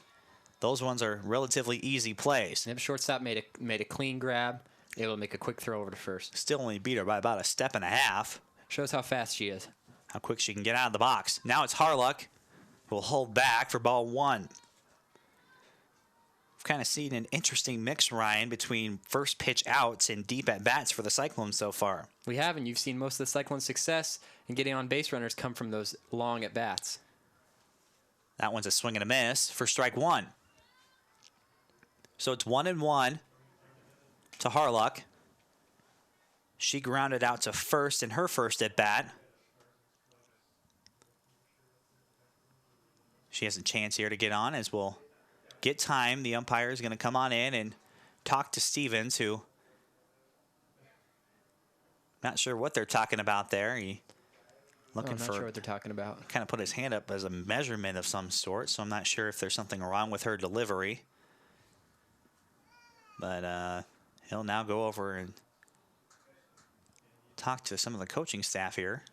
those ones are relatively easy plays. Yep, shortstop made a clean grab, able to make a quick throw over to first. Still only beat her by about a step and a half. Shows how fast she is. How quick she can get out of the box. Now it's Harluck who will hold back for ball one. We've kind of seen an interesting mix, Ryan, between first pitch outs and deep at bats for the Cyclones so far. We have, and you've seen most of the Cyclones' success in getting on base runners come from those long at bats. That one's a swing and a miss for strike one. So it's 1-1 to Harluck. She grounded out to first in her first at bat. She has a chance here to get on as we'll get time. The umpire is going to come on in and talk to Stevens, who not sure what they're talking about there. I'm not sure what they're talking about. Kind of put his hand up as a measurement of some sort, so I'm not sure if there's something wrong with her delivery. But he'll now go over and talk to some of the coaching staff here.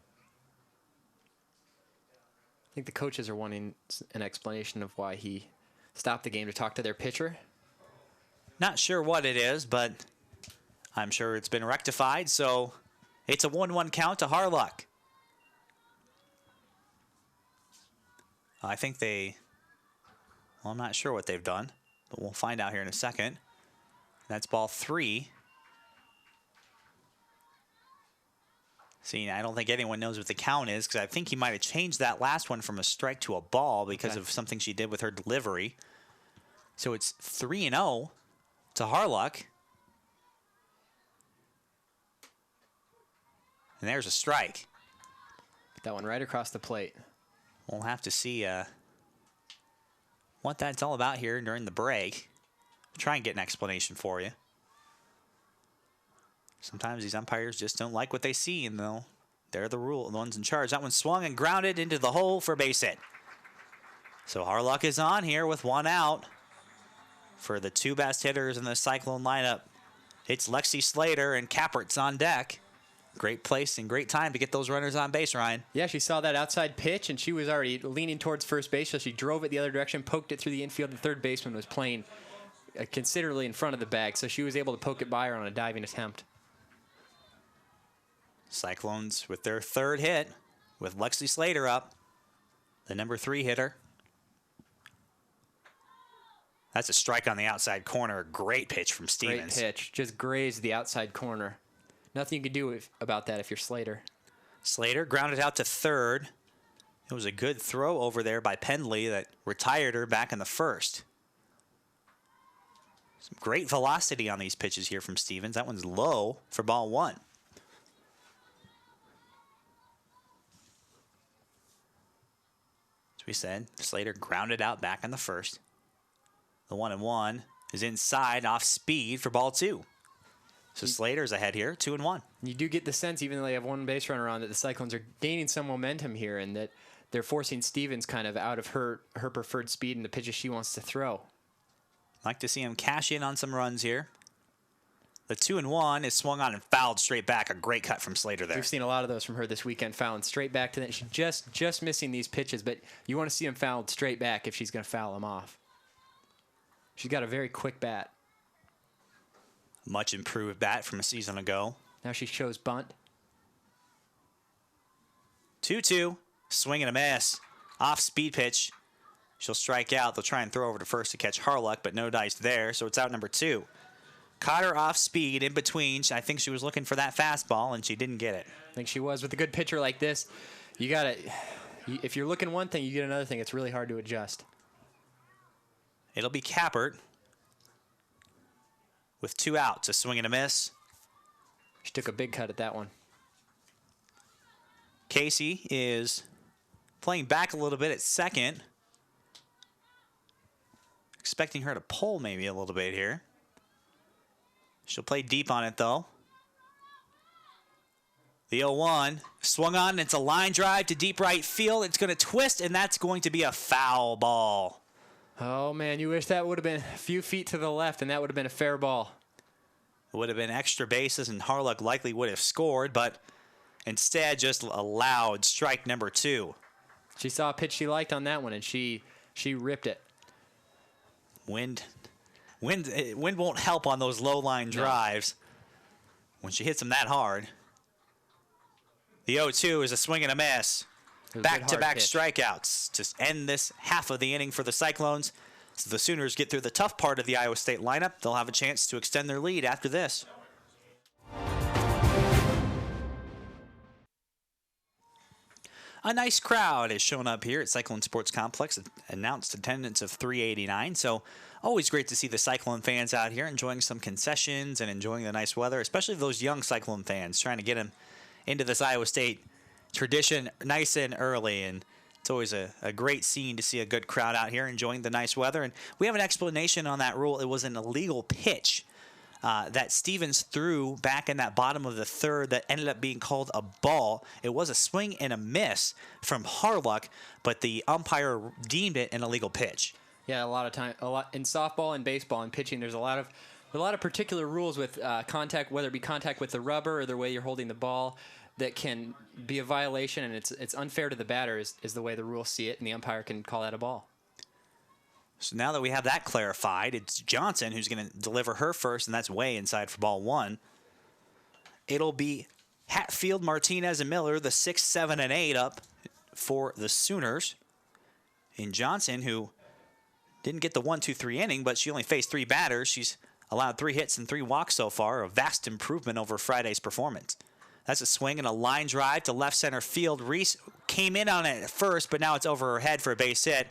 I think the coaches are wanting an explanation of why he stopped the game to talk to their pitcher. Not sure what it is, but I'm sure it's been rectified, so it's a 1-1 count to Harluck. I think I'm not sure what they've done, but we'll find out here in a second. That's ball three. See, I don't think anyone knows what the count is, because I think he might have changed that last one from a strike to a ball because of something she did with her delivery. So it's 3-0 to Harluck. And there's a strike. Put that one right across the plate. We'll have to see what that's all about here during the break. Try and get an explanation for you. Sometimes these umpires just don't like what they see, and they're the ones in charge. That one swung and grounded into the hole for a base hit. So Harluck is on here with one out for the two best hitters in the Cyclone lineup. It's Lexi Slater and Cappert's on deck. Great place and great time to get those runners on base, Ryan. Yeah, she saw that outside pitch, and she was already leaning towards first base, so she drove it the other direction, poked it through the infield. The third baseman was playing considerably in front of the bag, so she was able to poke it by her on a diving attempt. Cyclones with their third hit, with Lexi Slater up, the number 3 hitter. That's a strike on the outside corner. Great pitch from Stevens. Great pitch. Just grazed the outside corner. Nothing you can do about that if you're Slater. Slater grounded out to third. It was a good throw over there by Pendley that retired her back in the first. Some great velocity on these pitches here from Stevens. That one's low for ball one. As we said, Slater grounded out back in the first. The 1-1 is inside off speed for ball two. So Slater's ahead here, 2-1. You do get the sense, even though they have one base runner on, that the Cyclones are gaining some momentum here, and that they're forcing Stevens kind of out of her preferred speed and the pitches she wants to throw. Like to see him cash in on some runs here. The 2-1 is swung on and fouled straight back. A great cut from Slater there. We've seen a lot of those from her this weekend, fouling straight back to that. She's just missing these pitches, but you want to see them fouled straight back if she's going to foul them off. She's got a very quick bat. Much improved bat from a season ago. Now she shows bunt. 2-2, swing and a miss. Off speed pitch. She'll strike out. They'll try and throw over to first to catch Harluck, but no dice there, so it's out number 2. Caught her off speed in between. I think she was looking for that fastball, and she didn't get it. I think she was. With a good pitcher like this, you got to, if you're looking one thing, you get another thing. It's really hard to adjust. It'll be Cappert with 2 outs, a swing and a miss. She took a big cut at that one. Casey is playing back a little bit at second. Expecting her to pull maybe a little bit here. She'll play deep on it, though. The 0-1 swung on. It's a line drive to deep right field. It's going to twist, and that's going to be a foul ball. Oh, man, you wish that would have been a few feet to the left, and that would have been a fair ball. It would have been extra bases, and Harlock likely would have scored, but instead just allowed strike number 2. She saw a pitch she liked on that one, and she ripped it. Wind won't help on those low line drives when she hits them that hard. The 0-2 is a swing and a miss. Back-to-back strikeouts to end this half of the inning for the Cyclones. So the Sooners get through the tough part of the Iowa State lineup. They'll have a chance to extend their lead after this. A nice crowd has shown up here at Cyclone Sports Complex. Announced attendance of 389. So always great to see the Cyclone fans out here enjoying some concessions and enjoying the nice weather, especially those young Cyclone fans trying to get them into this Iowa State tradition nice and early. And it's always a great scene to see a good crowd out here enjoying the nice weather. And we have an explanation on that rule. It was an illegal pitch that Stevens threw back in that bottom of the third that ended up being called a ball. It was a swing and a miss from Harlock, but the umpire deemed it an illegal pitch. Yeah, a lot in softball and baseball and pitching. There's a lot of particular rules with contact, whether it be contact with the rubber or the way you're holding the ball, that can be a violation, and it's unfair to the batter is the way the rules see it, and the umpire can call that a ball. So now that we have that clarified, it's Johnson who's going to deliver her first, and that's way inside for ball 1. It'll be Hatfield, Martinez, and Miller, the 6, 7, and 8 up for the Sooners. And Johnson, who didn't get the 1, 2, 3 inning, but she only faced 3 batters. She's allowed 3 hits and 3 walks so far, a vast improvement over Friday's performance. That's a swing and a line drive to left center field. Reese came in on it at first, but now it's over her head for a base hit.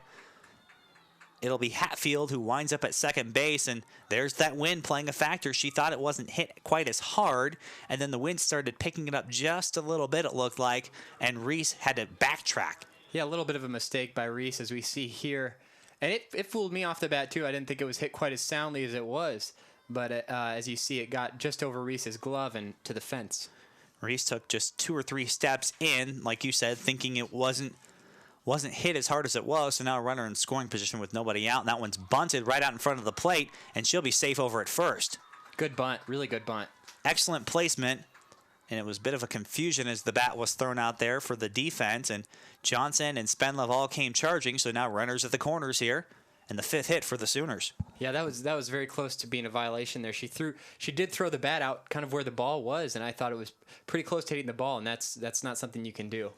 It'll be Hatfield who winds up at second base, and there's that wind playing a factor. She thought it wasn't hit quite as hard, and then the wind started picking it up just a little bit, it looked like, and Reese had to backtrack. Yeah, a little bit of a mistake by Reese, as we see here. And it fooled me off the bat, too. I didn't think it was hit quite as soundly as it was. But as you see, it got just over Reese's glove and to the fence. Reese took just 2 or 3 steps in, like you said, thinking it wasn't hit as hard as it was. So now a runner in scoring position with nobody out. And that one's bunted right out in front of the plate, and she'll be safe over at first. Good bunt. Really good bunt. Excellent placement. And it was a bit of a confusion as the bat was thrown out there for the defense. And Johnson and Spenlove all came charging. So now runners at the corners here. And the 5th hit for the Sooners. Yeah, that was very close to being a violation there. She did throw the bat out kind of where the ball was, and I thought it was pretty close to hitting the ball, and that's not something you can do.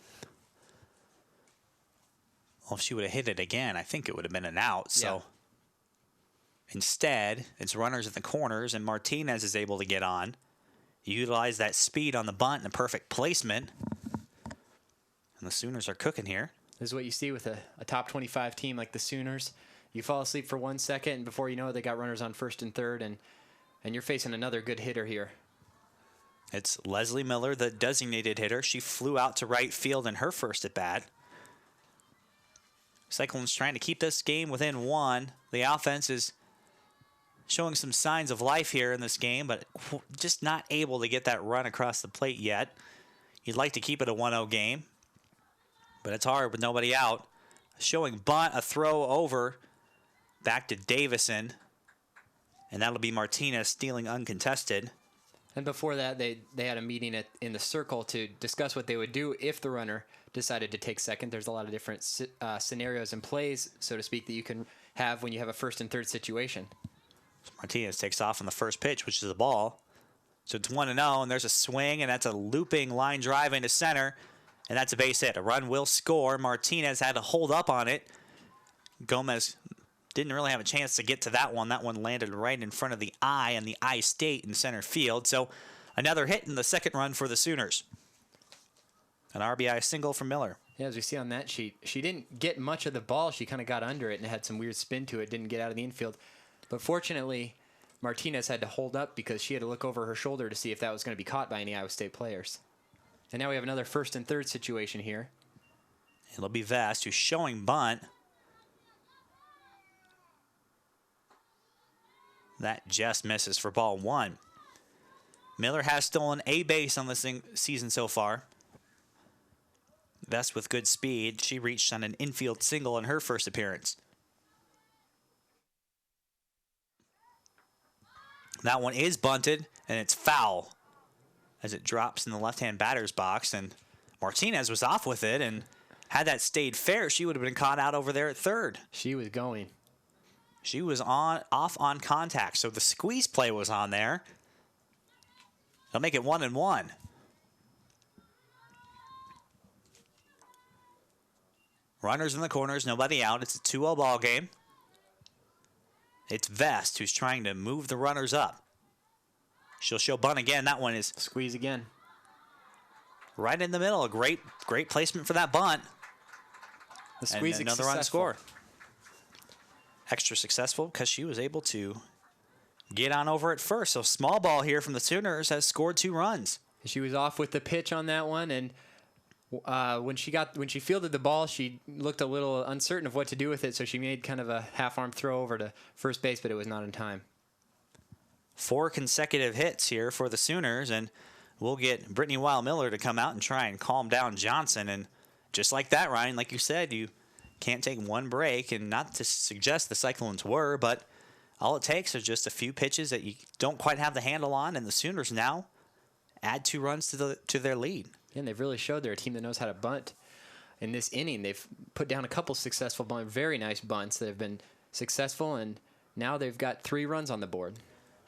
Well, if she would have hit it again, I think it would have been an out. So instead, it's runners at the corners, and Martinez is able to get on. Utilize that speed on the bunt and the perfect placement. And the Sooners are cooking here. This is what you see with a top 25 team like the Sooners. You fall asleep for 1 second, and before you know it, they got runners on first and third, and you're facing another good hitter here. It's Leslie Miller, the designated hitter. She flew out to right field in her first at bat. Cyclones trying to keep this game within 1. The offense is showing some signs of life here in this game, but just not able to get that run across the plate yet. You'd like to keep it a 1-0 game, but it's hard with nobody out. Showing bunt, a throw over. Back to Davison, and that'll be Martinez stealing uncontested. And before that, they had a meeting in the circle to discuss what they would do if the runner decided to take second. There's a lot of different scenarios and plays, so to speak, that you can have when you have a first and third situation. So Martinez takes off on the first pitch, which is a ball. So it's 1-0, and there's a swing, and that's a looping line drive into center, and that's a base hit. A run will score. Martinez had to hold up on it. Gomez didn't really have a chance to get to that one. That one landed right in front of the eye and the eye state in center field. So another hit in the second run for the Sooners. An RBI single from Miller. Yeah, as we see on that sheet, she didn't get much of the ball. She kind of got under it and had some weird spin to it. Didn't get out of the infield. But fortunately, Martinez had to hold up because she had to look over her shoulder to see if that was going to be caught by any Iowa State players. And now we have another first and third situation here. It'll be Vest who's showing bunt. That just misses for ball 1. Miller has stolen a base on this season so far. Vest with good speed. She reached on an infield single in her first appearance. That one is bunted, and it's foul as it drops in the left-hand batter's box. And Martinez was off with it, and had that stayed fair, she would have been caught out over there at third. She was going. She was off on contact, so the squeeze play was on there. They'll make it 1-1. Runners in the corners, nobody out. It's a 2-0 ball game. It's Vest who's trying to move the runners up. She'll show bunt again. That one is Squeeze again. right in the middle. A great placement for that bunt. The squeeze and another run score. Extra successful because she was able to get on over at first. So small ball here from the Sooners has scored 2 runs. She was off with the pitch on that one, and when she fielded the ball, she looked a little uncertain of what to do with it, so she made kind of a half-arm throw over to first base, but it was not in time. 4 consecutive hits here for the Sooners, and we'll get Brittany Weil-Miller to come out and try and calm down Johnson. And just like that, Ryan, like you said, you can't take one break, and not to suggest the Cyclones were, but all it takes is just a few pitches that you don't quite have the handle on, and the Sooners now add 2 runs to their lead. And they've really showed they're a team that knows how to bunt. In this inning, they've put down a couple successful very nice bunts that have been successful, and now they've got 3 runs on the board.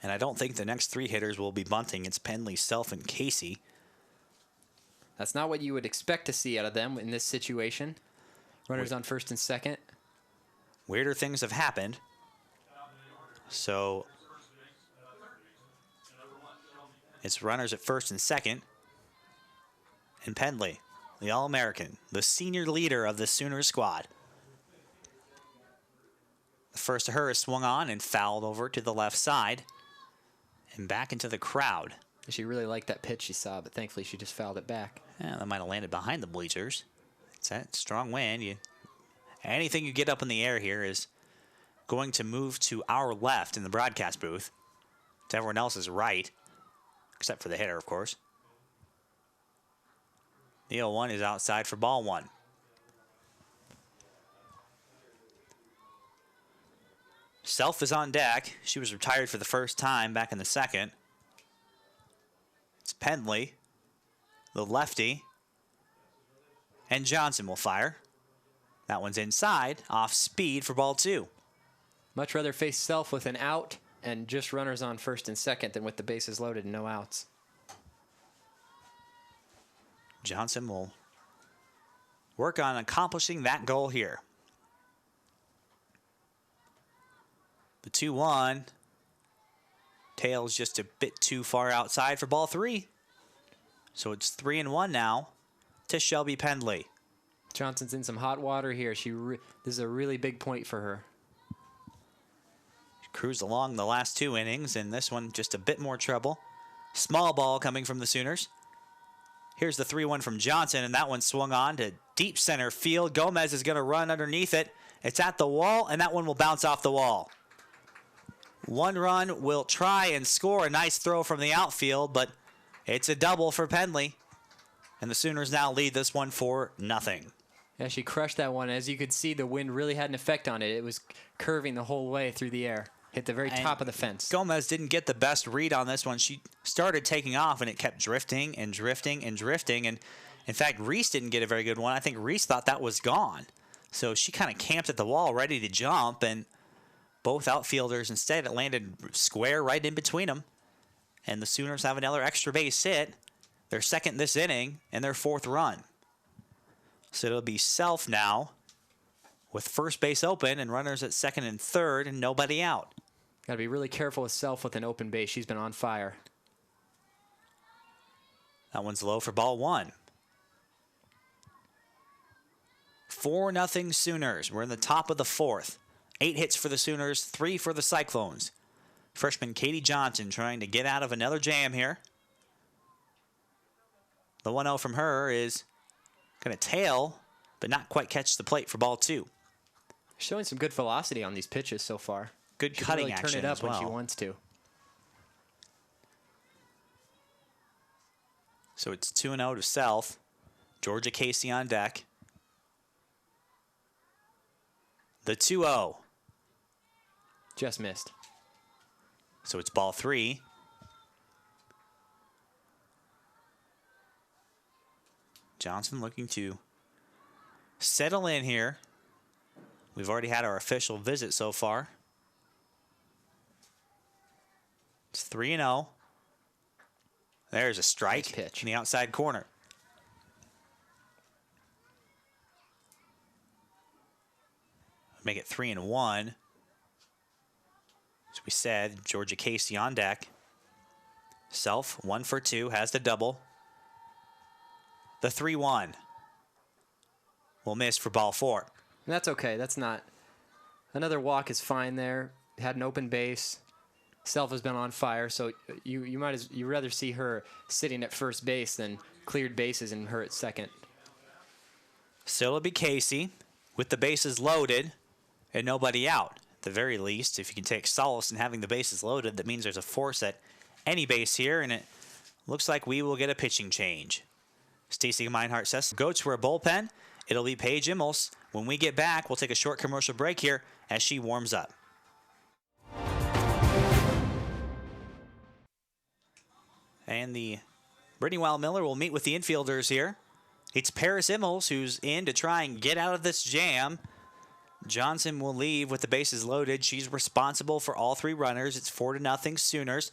And I don't think the next 3 hitters will be bunting. It's Penley, Self, and Casey. That's not what you would expect to see out of them in this situation. Runners on first and second. Weirder things have happened. So it's runners at first and second. And Penley, the All-American, the senior leader of the Sooners squad. The first of her is swung on and fouled over to the left side and back into the crowd. She really liked that pitch she saw, but thankfully she just fouled it back. Yeah, that might have landed behind the bleachers. It's that strong wind. Anything you get up in the air here is going to move to our left in the broadcast booth. To everyone else's right, except for the hitter, of course. The 0-1 is outside for ball 1. Self is on deck. She was retired for the first time back in the second. It's Penley, the lefty, and Johnson will fire. That one's inside, off speed for ball 2. Much rather face Self with an out and just runners on first and second than with the bases loaded and no outs. Johnson will work on accomplishing that goal here. The 2-1. Tails just a bit too far outside for ball 3. So it's 3-1 now to Shelby Pendley. Johnson's in some hot water here. This is a really big point for her. She cruised along the last 2 innings, and this one just a bit more trouble. Small ball coming from the Sooners. Here's the 3-1 from Johnson, and that one swung on to deep center field. Gomez is going to run underneath it. It's at the wall, and that one will bounce off the wall. 1 run will try and score a nice throw from the outfield, but it's a double for Penley. And the Sooners now lead this one 4-0. Yeah, she crushed that one. As you could see, the wind really had an effect on it. It was curving the whole way through the air. Hit the very top of the fence. Gomez didn't get the best read on this one. She started taking off, and it kept drifting and drifting and drifting. And, in fact, Reese didn't get a very good one. I think Reese thought that was gone. So she kind of camped at the wall ready to jump, and both outfielders, instead, it landed square right in between them. And the Sooners have another extra base hit. Their second this inning, and their 4th run. So it'll be Self now with first base open and runners at second and third and nobody out. Got to be really careful with Self with an open base. She's been on fire. That one's low for ball 1. 4-0 Sooners. We're in the top of the 4th. 8 hits for the Sooners, 3 for the Cyclones. Freshman Katie Johnson trying to get out of another jam here. The 1-0 from her is going to tail, but not quite catch the plate for ball 2. Showing some good velocity on these pitches so far. good She can cutting really action turn it up as well. when she wants to. So it's 2-0 to South. Georgia Casey on deck. The 2-0. Just missed. So it's ball 3. Johnson looking to settle in here. We've already had our official visit so far. It's 3-0. There's a strike Nice pitch. in the outside corner. Make it 3-1. As we said, Georgia Casey on deck. Self, 1 for 2, has the double. The 3-1 will miss for ball 4. And that's okay. That's not. Another walk is fine there. Had an open base. Self has been on fire, so you rather see her sitting at first base than cleared bases and her at second. Still it'll be Casey with the bases loaded and nobody out. At the very least, if you can take solace in having the bases loaded, that means there's a force at any base here, and it looks like we will get a pitching change. Stacy Meinhardt says, goats for a bullpen. It'll be Paige Immels. When we get back, we'll take a short commercial break here as she warms up. And the Brittany Weil-Miller will meet with the infielders here. It's Paris Immels who's in to try and get out of this jam. Johnson will leave with the bases loaded. She's responsible for all 3 runners. It's 4-0 Sooners.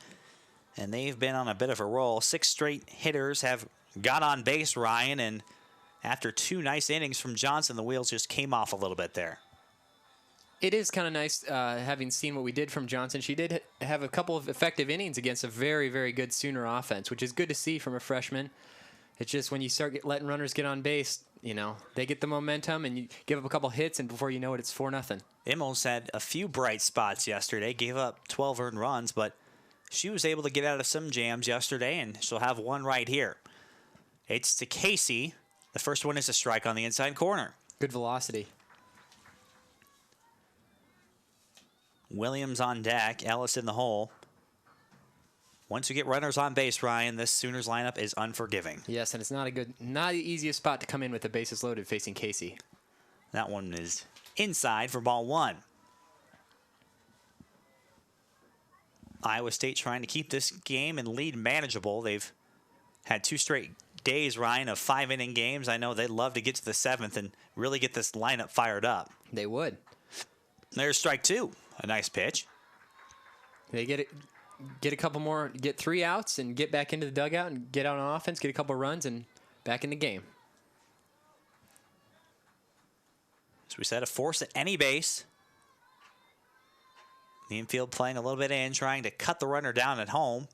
And they've been on a bit of a roll. 6 straight hitters have got on base, Ryan. And after 2 nice innings from Johnson, the wheels just came off a little bit there. It is kind of nice having seen what we did from Johnson. She did have a couple of effective innings against a very, very good Sooner offense, which is good to see from a freshman. It's just when you start letting runners get on base, they get the momentum and you give up a couple hits, and before you know it, it's 4-0. Immels had a few bright spots yesterday, gave up 12 earned runs, but she was able to get out of some jams yesterday, and she'll have one right here. It's to Casey. The first one is a strike on the inside corner. Good velocity. Williams on deck, Ellis in the hole. Once you get runners on base, Ryan, this Sooners lineup is unforgiving. Yes, and it's not the easiest spot to come in with the bases loaded facing Casey. That one is inside for ball 1. Iowa State trying to keep this game and lead manageable. They've had 2 straight days, Ryan, of 5-inning games. I know they'd love to get to the 7th and really get this lineup fired up. They would. There's strike 2. A nice pitch. They get a couple more, get 3 outs and get back into the dugout and get out on offense, get a couple runs and back in the game. As we said, a force at any base. The infield playing a little bit in, trying to cut the runner down at home.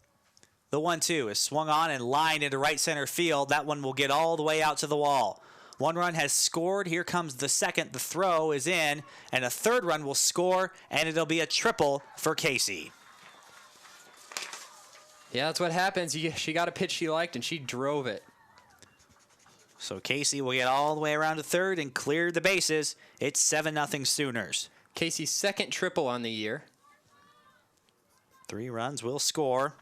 The 1-2 is swung on and lined into right center field. That one will get all the way out to the wall. 1 run has scored. Here comes the second. The throw is in, and a 3rd run will score, and it'll be a triple for Casey. Yeah, that's what happens. She got a pitch she liked, and she drove it. So Casey will get all the way around to 3rd and clear the bases. It's 7-0 Sooners. Casey's 2nd triple on the year. 3 runs will score.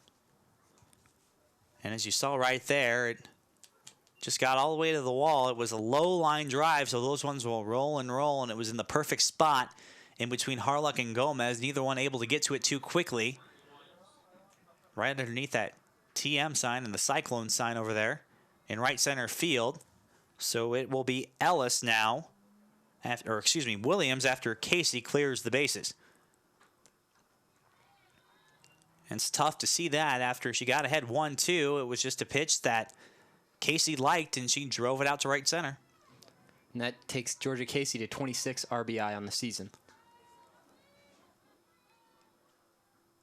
And as you saw right there, it just got all the way to the wall. It was a low line drive, so those ones will roll, and it was in the perfect spot in between Harlock and Gomez. Neither one able to get to it too quickly. Right underneath that TM sign and the Cyclone sign over there in right center field. So it will be Ellis now, Williams after Casey clears the bases. And it's tough to see that after she got ahead 1-2. It was just a pitch that Casey liked, and she drove it out to right center. And that takes Georgia Casey to 26 RBI on the season.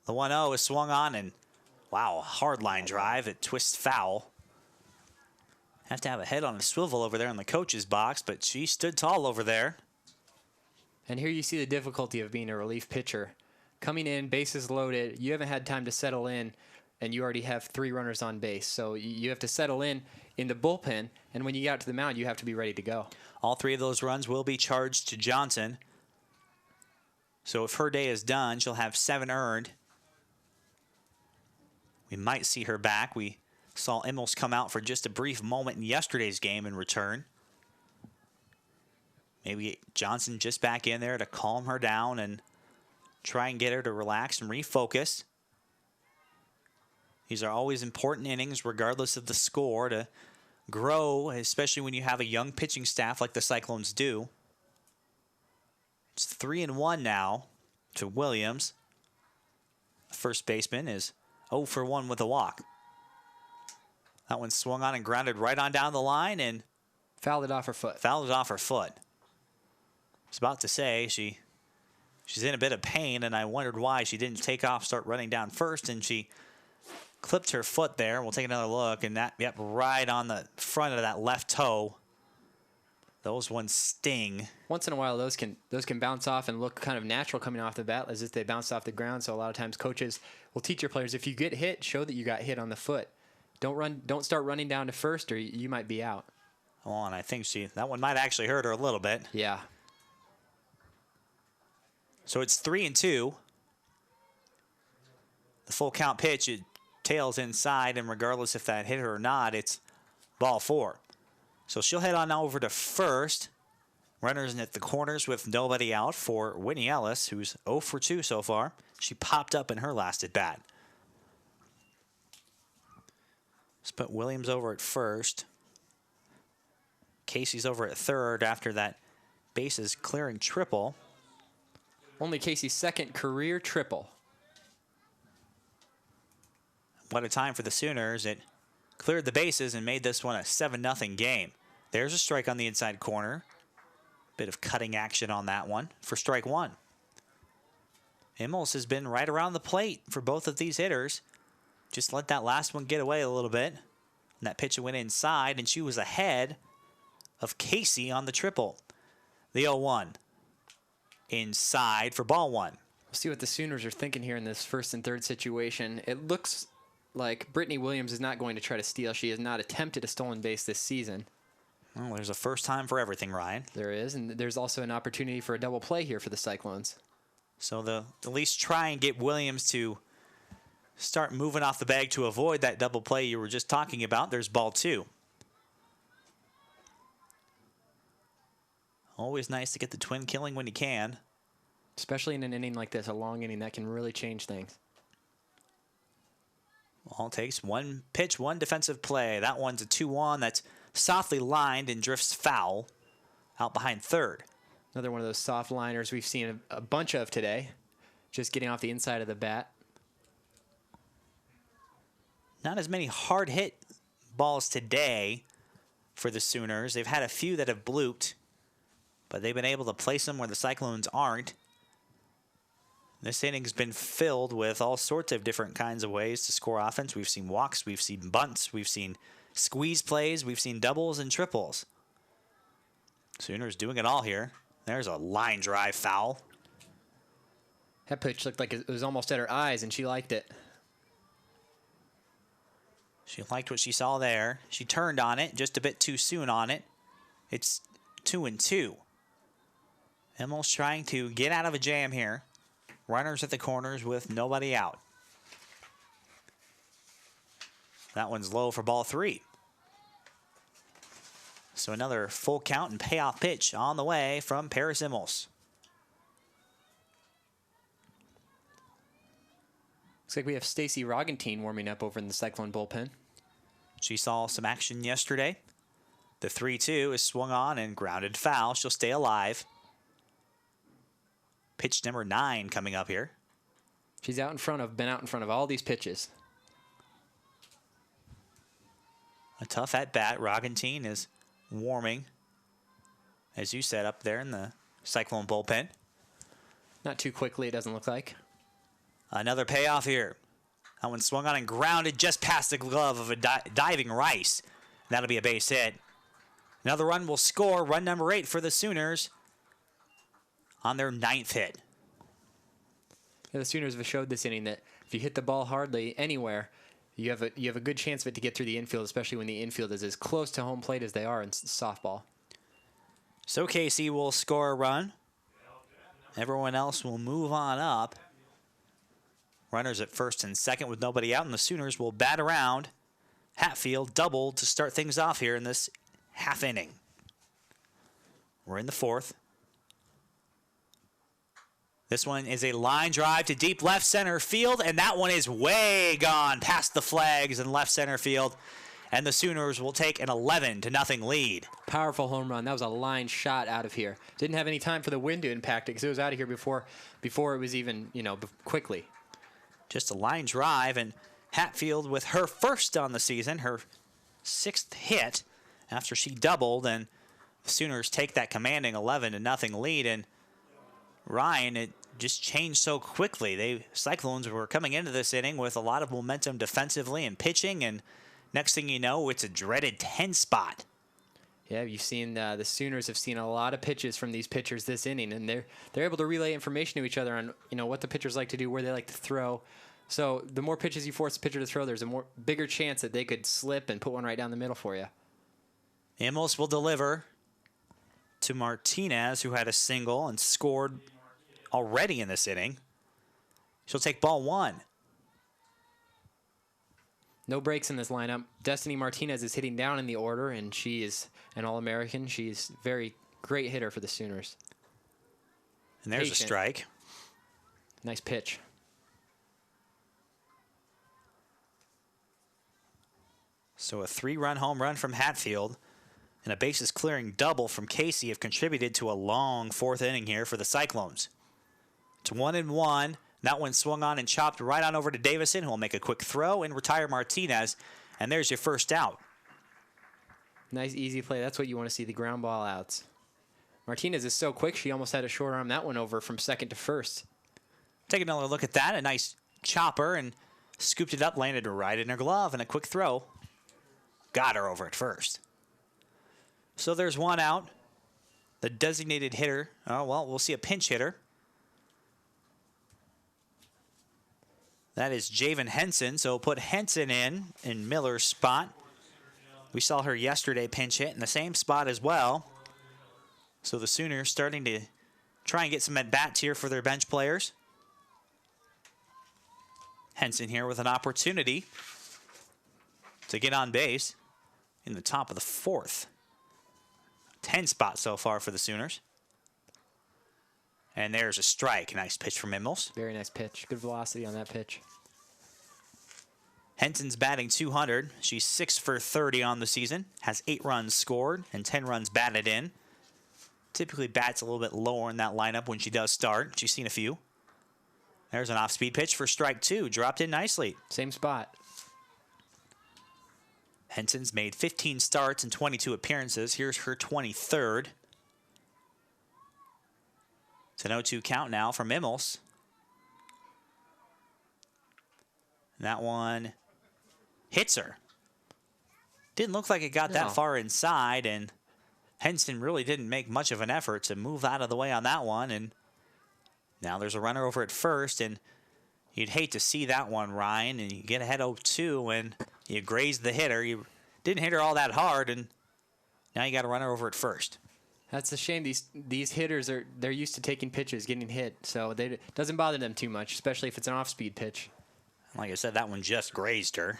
The 1-0 is swung on, and wow, hard line drive. It twists foul. Have to have a head on a swivel over there in the coach's box, but she stood tall over there. And here you see the difficulty of being a relief pitcher. Coming in, bases loaded, you haven't had time to settle in, and you already have 3 runners on base. So you have to settle in the bullpen, and when you get out to the mound, you have to be ready to go. All 3 of those runs will be charged to Johnson. So if her day is done, she'll have 7 earned. We might see her back. We saw Immels come out for just a brief moment in yesterday's game and return. Maybe Johnson just back in there to calm her down and try and get her to relax and refocus. These are always important innings, regardless of the score, to grow, especially when you have a young pitching staff like the Cyclones do. It's 3-1 now to Williams. The first baseman is 0 for 1 with a walk. That one swung on and grounded right on down the line and Fouled it off her foot. fouled it off her foot. I was about to say she's in a bit of pain, and I wondered why she didn't take off, start running down first, and she clipped her foot there. We'll take another look, and that, yep, right on the front of that left toe. Those ones sting. Once in a while, those can bounce off and look kind of natural coming off the bat, as if they bounced off the ground. So a lot of times, coaches will teach your players, if you get hit, show that you got hit on the foot. Don't start running down to first, or you might be out. Oh, and I think that one might actually hurt her a little bit. Yeah. So it's 3-2. The full count pitch, it tails inside, and regardless if that hit her or not, it's ball 4. So she'll head on over to first. Runners at the corners with nobody out for Whitney Ellis, who's 0 for 2 so far. She popped up in her last at bat. Let's put Williams over at first. Casey's over at third after that bases clearing triple. Only Casey's second career triple. What a time for the Sooners. It cleared the bases and made this one a 7-0 game. There's a strike on the inside corner. Bit of cutting action on that one for strike 1. Immels has been right around the plate for both of these hitters. Just let that last one get away a little bit. And that pitch went inside, and she was ahead of Casey on the triple. The 0-1. Inside for ball 1. We'll see what the Sooners are thinking here in this first and third situation. It looks like Brittany Williams is not going to try to steal. She has not attempted a stolen base this season. Well, there's a first time for everything, Ryan. There is, and there's also an opportunity for a double play here for the Cyclones. So they'll at least try and get Williams to start moving off the bag to avoid that double play you were just talking about. There's ball 2. Always nice to get the twin killing when you can. Especially in an inning like this, a long inning, that can really change things. All it takes one pitch, one defensive play. That one's a 2-1 that's softly lined and drifts foul out behind third. Another one of those soft liners we've seen a bunch of today. Just getting off the inside of the bat. Not as many hard hit balls today for the Sooners. They've had a few that have blooped, but they've been able to place them where the Cyclones aren't. This inning's been filled with all sorts of different kinds of ways to score offense. We've seen walks, we've seen bunts, we've seen squeeze plays, we've seen doubles and triples. Sooners doing it all here. There's a line drive foul. That pitch looked like it was almost at her eyes, and she liked it. She liked what she saw there. She turned on it just a bit too soon on it. It's 2-2. Immels trying to get out of a jam here. Runners at the corners with nobody out. That one's low for ball 3. So another full count and payoff pitch on the way from Paris Immels. Looks like we have Stacy Rogentine warming up over in the Cyclone bullpen. She saw some action yesterday. The 3-2 is swung on and grounded foul. She'll stay alive. Pitch number 9 coming up here. She's been out in front of all these pitches. A tough at bat. Rogentine is warming, as you said, up there in the Cyclone bullpen. Not too quickly, it doesn't look like. Another payoff here. That one swung on and grounded just past the glove of a diving Rice. That'll be a base hit. Another run will score. Run number 8 for the Sooners on their 9th hit. Yeah, the Sooners have showed this inning that if you hit the ball hardly anywhere, you have a good chance of it to get through the infield, especially when the infield is as close to home plate as they are in softball. So Casey will score a run. Everyone else will move on up. Runners at first and second with nobody out, and the Sooners will bat around. Hatfield doubled to start things off here in this half inning. We're in the fourth. This one is a line drive to deep left center field, and that one is way gone past the flags in left center field. And the Sooners will take an 11-0 lead. Powerful home run. That was a line shot out of here. Didn't have any time for the wind to impact it because it was out of here before it was even, quickly. Just a line drive, and Hatfield with her first on the season, her 6th hit after she doubled, and the Sooners take that commanding 11-0 lead. And Ryan, it just changed so quickly. Cyclones were coming into this inning with a lot of momentum defensively and pitching, and next thing you know, it's a dreaded 10 spot. Yeah, you've seen the Sooners have seen a lot of pitches from these pitchers this inning, and they're able to relay information to each other on what the pitchers like to do, where they like to throw. So the more pitches you force the pitcher to throw, there's a bigger chance that they could slip and put one right down the middle for you. Immels will deliver to Martinez, who had a single and scored already in this inning. She'll take ball 1. No breaks in this lineup. Destiny Martinez is hitting down in the order, and she is an All-American. She's a very great hitter for the Sooners. And there's a strike. Nice pitch. So a 3-run home run from Hatfield and a bases-clearing double from Casey have contributed to a long 4th inning here for the Cyclones. It's 1-1. That one swung on and chopped right on over to Davison, who will make a quick throw and retire Martinez. And there's your first out. Nice, easy play. That's what you want to see, the ground ball outs. Martinez is so quick, she almost had to short arm that one over from second to first. Take another look at that. A nice chopper, and scooped it up, landed right in her glove, and a quick throw. Got her over at first. So there's one out. The designated hitter, we'll see a pinch hitter. That is Javen Henson, so put Henson in Miller's spot. We saw her yesterday pinch hit in the same spot as well. So the Sooners starting to try and get some at-bats here for their bench players. Henson here with an opportunity to get on base in the top of the 4th. 10 spot so far for the Sooners. And there's a strike. Nice pitch from Immels. Very nice pitch. Good velocity on that pitch. Henson's batting .200. She's 6 for 30 on the season. Has 8 runs scored and 10 runs batted in. Typically bats a little bit lower in that lineup when she does start. She's seen a few. There's an off-speed pitch for strike 2. Dropped in nicely. Same spot. Henson's made 15 starts and 22 appearances. Here's her 23rd. It's an 0-2 count now from Immels. That one hits her. Didn't look like it got that far inside, and Henson really didn't make much of an effort to move out of the way on that one. And now there's a runner over at first, and you'd hate to see that one, Ryan, and you get ahead 0-2, and you graze the hitter. You didn't hit her all that hard, and now you got a runner over at first. That's a shame. These hitters they're used to taking pitches, getting hit, so it doesn't bother them too much, especially if it's an off-speed pitch. Like I said, that one just grazed her.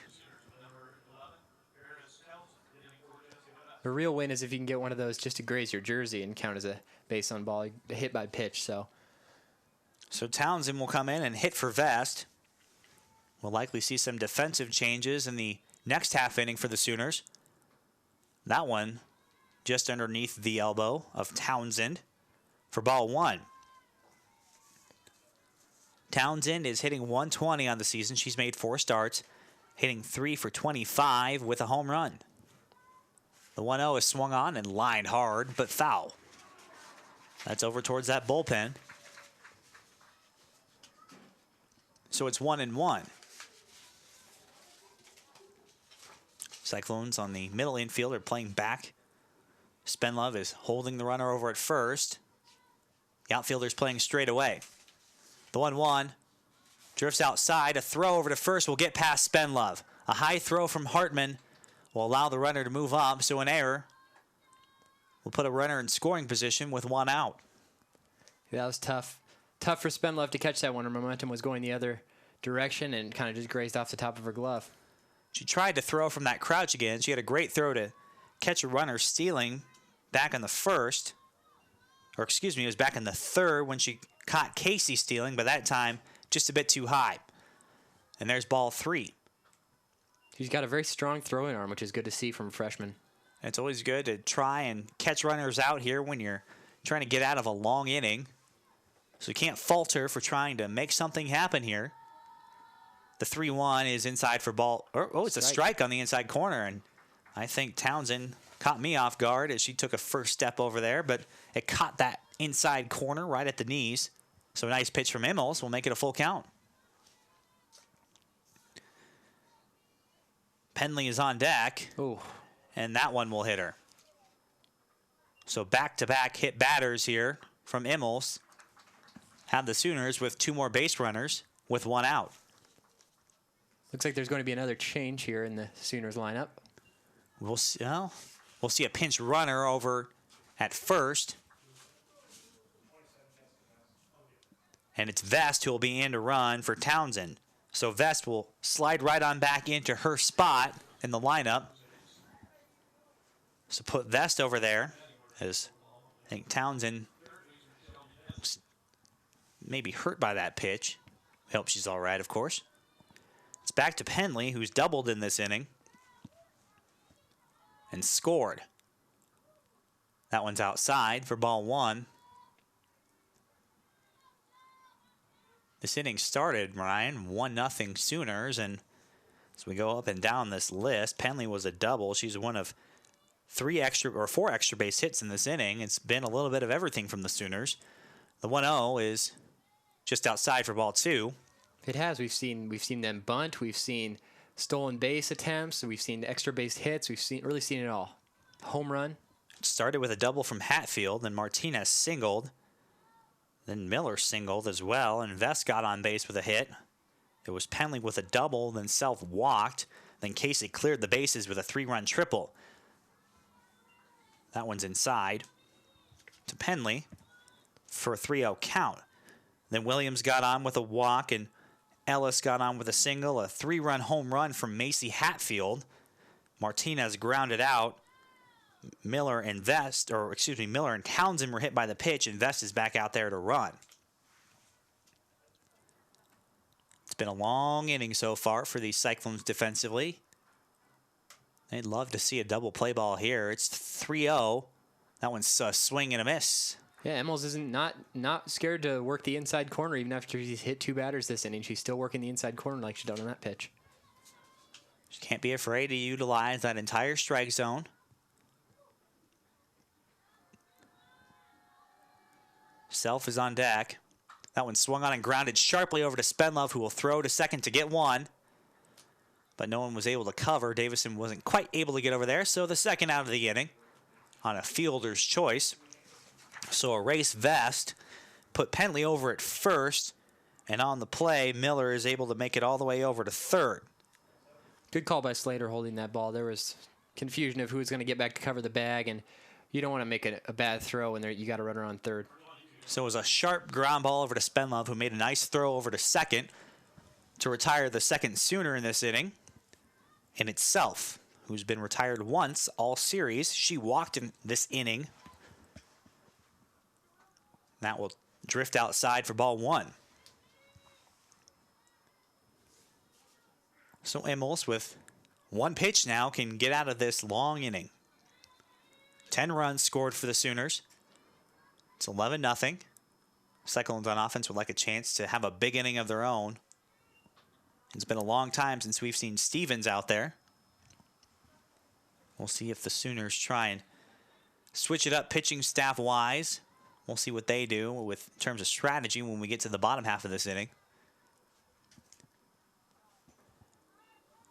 The real win is if you can get one of those just to graze your jersey and count as a base on ball, a hit by pitch. So Townsend will come in and hit for Vest. We'll likely see some defensive changes in the next half inning for the Sooners. That one just underneath the elbow of Townsend for ball 1. Townsend is hitting .120 on the season. She's made 4 starts, hitting 3 for 25 with a home run. The 1-0 is swung on and lined hard, but foul. That's over towards that bullpen. So it's 1-1. Cyclones on the middle infield are playing back. Spenlove is holding the runner over at first. The outfielder's playing straight away. The 1-1 drifts outside. A throw over to first will get past Spenlove. A high throw from Hartman will allow the runner to move up, so an error will put a runner in scoring position with 1 out. That was tough. tough for Spenlove to catch that one. Her momentum was going the other direction and kind of just grazed off the top of her glove. She tried to throw from that crouch again. She had a great throw to catch a runner stealing back in the first. Or excuse me, it was back in the third when she caught Casey stealing, but that time just a bit too high. And there's ball 3. She's got a very strong throwing arm, which is good to see from a freshman. It's always good to try and catch runners out here when you're trying to get out of a long inning. So you can't fault her for trying to make something happen here. The 3-1 is inside for ball. Oh, it's a strike on the inside corner. And I think Townsend caught me off guard as she took a first step over there, but it caught that inside corner right at the knees. So a nice pitch from Immels will make it a full count. Penley is on deck. Ooh. And that one will hit her. So back-to-back hit batters here from Immels. Have the Sooners with 2 more base runners with 1 out. Looks like there's going to be another change here in the Sooners lineup. We'll see a pinch runner over at first. And it's Vest who will be in to run for Townsend. So Vest will slide right on back into her spot in the lineup. So put Vest over there, as I think Townsend was maybe hurt by that pitch. I hope she's all right, of course. It's back to Penley, who's doubled in this inning and scored. That one's outside for ball 1. This inning started, Ryan, 1-0 Sooners, and as we go up and down this list, Penley was a double. She's one of 4 extra base hits in this inning. It's been a little bit of everything from the Sooners. The 1-0 is just outside for ball 2. It has. We've seen them bunt. We've seen stolen base attempts. We've seen extra base hits. We've really seen it all. Home run. It started with a double from Hatfield, then Martinez singled. Then Miller singled as well, and Vest got on base with a hit. It was Penley with a double, then Self walked. Then Casey cleared the bases with a 3-run triple. That one's inside to Penley for a 3-0 count. Then Williams got on with a walk, and Ellis got on with a single, a 3-run home run from Macy Hatfield. Martinez grounded out. Miller and Townsend were hit by the pitch, and Vest is back out there to run. It's been a long inning so far for these Cyclones defensively. They'd love to see a double play ball here. It's 3-0. That one's a swing and a miss. Yeah, Immels isn't not scared to work the inside corner even after he's hit 2 batters this inning. She's still working the inside corner like she done on that pitch. She can't be afraid to utilize that entire strike zone. Self is on deck. That one swung on and grounded sharply over to Spenlove, who will throw to second to get 1. But no one was able to cover. Davison wasn't quite able to get over there, so the second out of the inning on a fielder's choice. So erase Vest, put Penley over at first, and on the play, Miller is able to make it all the way over to third. Good call by Slater holding that ball. There was confusion of who was going to get back to cover the bag, and you don't want to make a bad throw when you got a runner on third. So it was a sharp ground ball over to Spenlove, who made a nice throw over to second to retire the second Sooner in this inning. And it's Self, who's been retired once all series. She walked in this inning. That will drift outside for ball 1. So Immels, with 1 pitch now, can get out of this long inning. 10 runs scored for the Sooners. It's 11-0. Cyclones on offense would like a chance to have a big inning of their own. It's been a long time since we've seen Stevens out there. We'll see if the Sooners try and switch it up pitching staff-wise. We'll see what they do in terms of strategy when we get to the bottom half of this inning.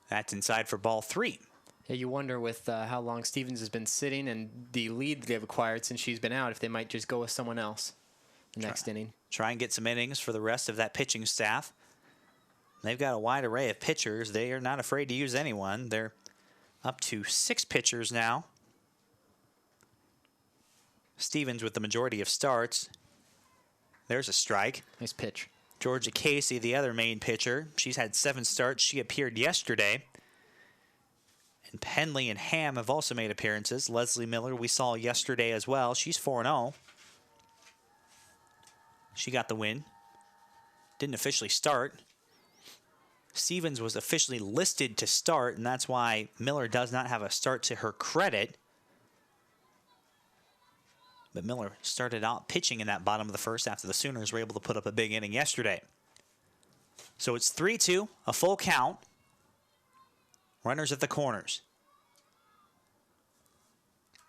That's inside for ball 3. Yeah, you wonder with how long Stevens has been sitting and the lead they've acquired since she's been out, if they might just go with someone else the next inning. Try and get some innings for the rest of that pitching staff. They've got a wide array of pitchers. They are not afraid to use anyone. They're up to 6 pitchers now. Stevens with the majority of starts. There's a strike. Nice pitch. Georgia Casey, the other main pitcher, she's had 7 starts. She appeared yesterday. And Penley and Ham have also made appearances. Leslie Miller we saw yesterday as well. She's 4-0. She got the win. Didn't officially start. Stevens was officially listed to start, and that's why Miller does not have a start to her credit. But Miller started out pitching in that bottom of the first after the Sooners were able to put up a big inning yesterday. So it's 3-2, a full count. Runners at the corners.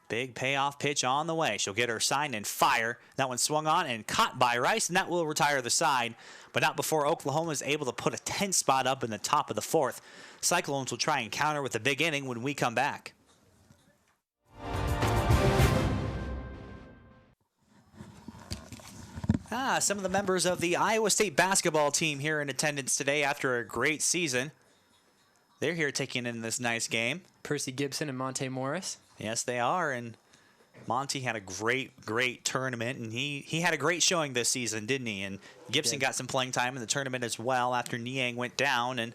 Big payoff pitch on the way. She'll get her sign and fire. That one swung on and caught by Rice, and that will retire the side, but not before Oklahoma is able to put a 10 spot up in the top of the 4th. Cyclones will try and counter with a big inning when we come back. Some of the members of the Iowa State basketball team here in attendance today after a great season. They're here taking in this nice game. Percy Gibson and Monte Morris. Yes, they are, and Monty had a great tournament, and he had a great showing this season, didn't he? And Gibson got some playing time in the tournament as well after Niang went down. And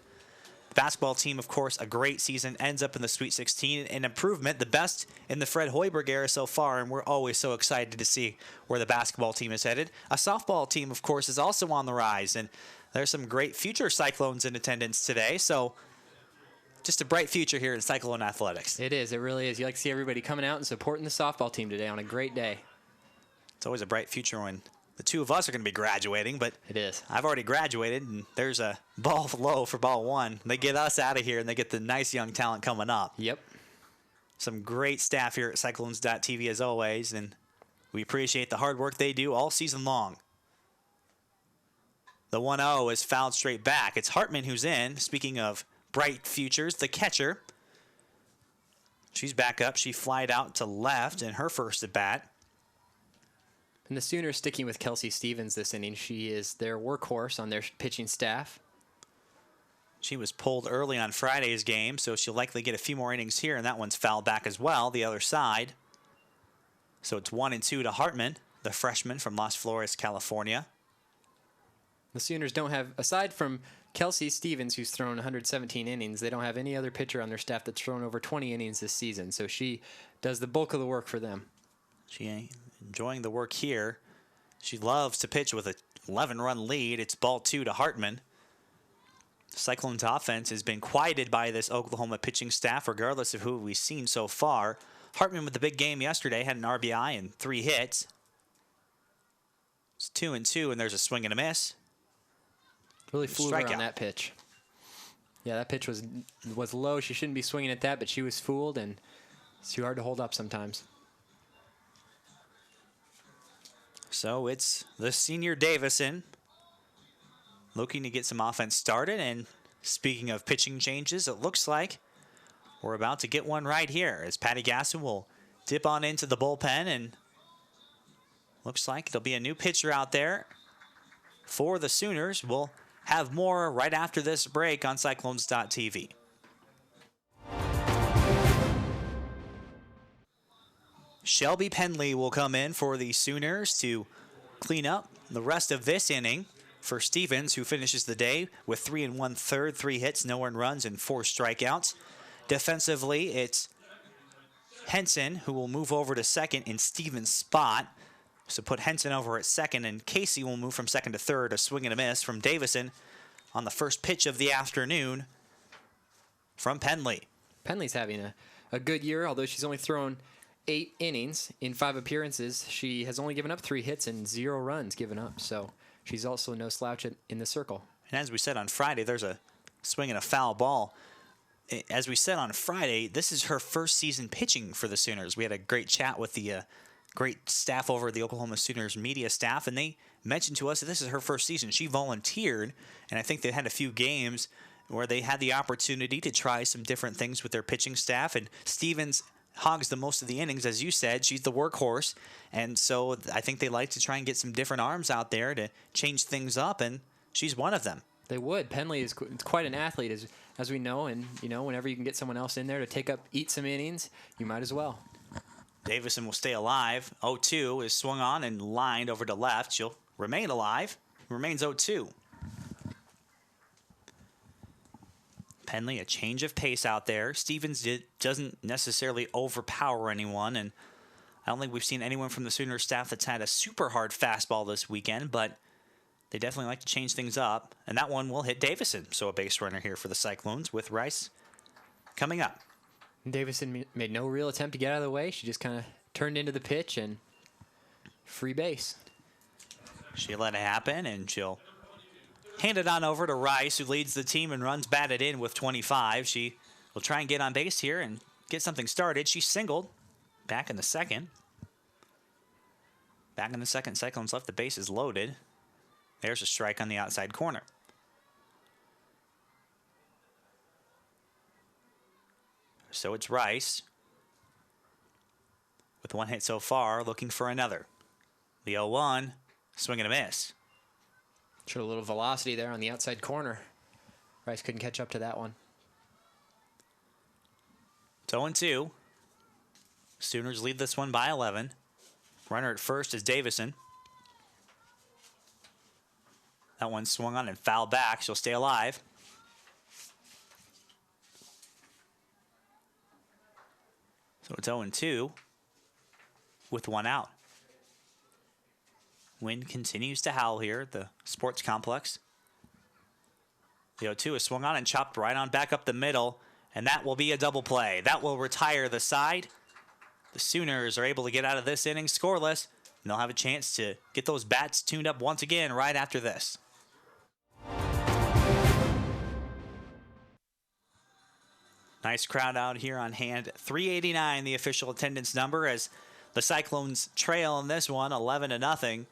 the basketball team, of course, a great season, ends up in the Sweet 16, an improvement, the best in the Fred Hoiberg era so far, and we're always so excited to see where the basketball team is headed. A softball team, of course, is also on the rise, and there's some great future Cyclones in attendance today, so just a bright future here in Cyclone Athletics. It is. It really is. You like to see everybody coming out and supporting the softball team today on a great day. It's always a bright future when the two of us are going to be graduating, but it is. I've already graduated, and there's a ball low for ball 1. They get us out of here, and they get the nice young talent coming up. Yep. Some great staff here at Cyclones.tv as always, and we appreciate the hard work they do all season long. The 1-0 is fouled straight back. It's Hartman who's in. Speaking of bright futures, the catcher. She's back up. She flied out to left in her first at bat. And the Sooners sticking with Kelsey Stevens this inning. She is their workhorse on their pitching staff. She was pulled early on Friday's game, so she'll likely get a few more innings here, and that one's fouled back as well, the other side. So it's 1-2 to Hartman, the freshman from Las Flores, California. The Sooners don't have, aside from Kelsey Stevens, who's thrown 117 innings, they don't have any other pitcher on their staff that's thrown over 20 innings this season. So she does the bulk of the work for them. She enjoying the work here. She loves to pitch with an 11-run lead. It's ball 2 to Hartman. Cyclones offense has been quieted by this Oklahoma pitching staff, regardless of who we've seen so far. Hartman with the big game yesterday had an RBI and 3 hits. It's 2-2, and there's a swing and a miss. Really fooled her Strikeout. on that pitch. Yeah, that pitch was low. She shouldn't be swinging at that, but she was fooled, and it's too hard to hold up sometimes. So it's the senior Davison looking to get some offense started. And speaking of pitching changes, it looks like we're about to get one right here as Patty Gasson will dip on into the bullpen, and looks like it'll be a new pitcher out there for the Sooners. We'll have more right after this break on Cyclones.tv. Shelby Penley will come in for the Sooners to clean up the rest of this inning for Stevens, who finishes the day with 3 1/3, 3 hits, no earned runs, and 4 strikeouts. Defensively, it's Henson who will move over to second in Stevens' spot. So put Henson over at second, and Casey will move from second to third. A swing and a miss from Davison on the first pitch of the afternoon from Penley. Penley's having a good year, although she's only thrown 8 innings in 5 appearances. She has only given up 3 hits and 0 runs given up. So she's also no slouch in the circle. And as we said on Friday, there's a swing and a foul ball. As we said on Friday, this is her first season pitching for the Sooners. We had a great chat with the great staff over at the Oklahoma Sooners media staff, and they mentioned to us that this is her first season. She volunteered, and I think they had a few games where they had the opportunity to try some different things with their pitching staff, and Stevens hogs the most of the innings. As you said, she's the workhorse, and so I think they like to try and get some different arms out there to change things up, and she's one of them. They would. Penley is quite an athlete, as we know, and whenever you can get someone else in there to eat some innings, you might as well. Davison will stay alive. 0-2 is swung on and lined over to left. She'll remain alive. Remains 0-2. Penley, a change of pace out there. Stevens doesn't necessarily overpower anyone, and I don't think we've seen anyone from the Sooners staff that's had a super hard fastball this weekend, but they definitely like to change things up, and that one will hit Davison. So a base runner here for the Cyclones with Rice coming up. Davison made no real attempt to get out of the way. She just kind of turned into the pitch and free base. She let it happen, and she'll hand it on over to Rice, who leads the team and runs batted in with 25. She will try and get on base here and get something started. She singled back in the second. Back in the second, Cyclones left the bases loaded. There's a strike on the outside corner. So it's Rice with one hit so far, looking for another. The 0-1, swing and a miss. Showed a little velocity there on the outside corner. Rice couldn't catch up to that one. It's 0-2. Sooners lead this one by 11. Runner at first is Davison. That one swung on and fouled back. She'll stay alive. So it's 0-2 with one out. Wind continues to howl here at the sports complex. The 0-2 is swung on and chopped right on back up the middle, and that will be a double play. That will retire the side. The Sooners are able to get out of this inning scoreless, and they'll have a chance to get those bats tuned up once again right after this. Nice crowd out here on hand. 389, the official attendance number, as the Cyclones trail in this one, 11-0.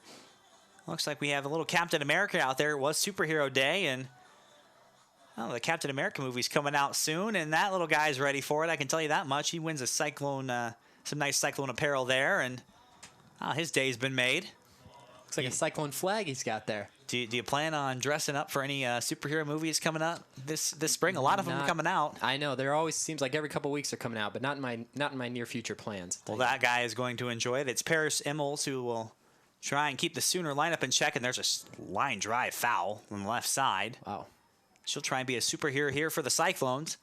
Looks like we have a little Captain America out there. It was Superhero Day, and the Captain America movie's coming out soon, and that little guy's ready for it. I can tell you that much. He wins a Cyclone, some nice Cyclone apparel there, and his day's been made. Looks like a Cyclone flag he's got there. Do you plan on dressing up for any superhero movies coming up this spring? A lot of them are coming out. I know. There always seems like every couple weeks they're coming out, but not in my near future plans. Well, that guy is going to enjoy it. It's Paris Immels who will try and keep the Sooner lineup in check, and there's a line drive foul on the left side. Wow. She'll try and be a superhero here for the Cyclones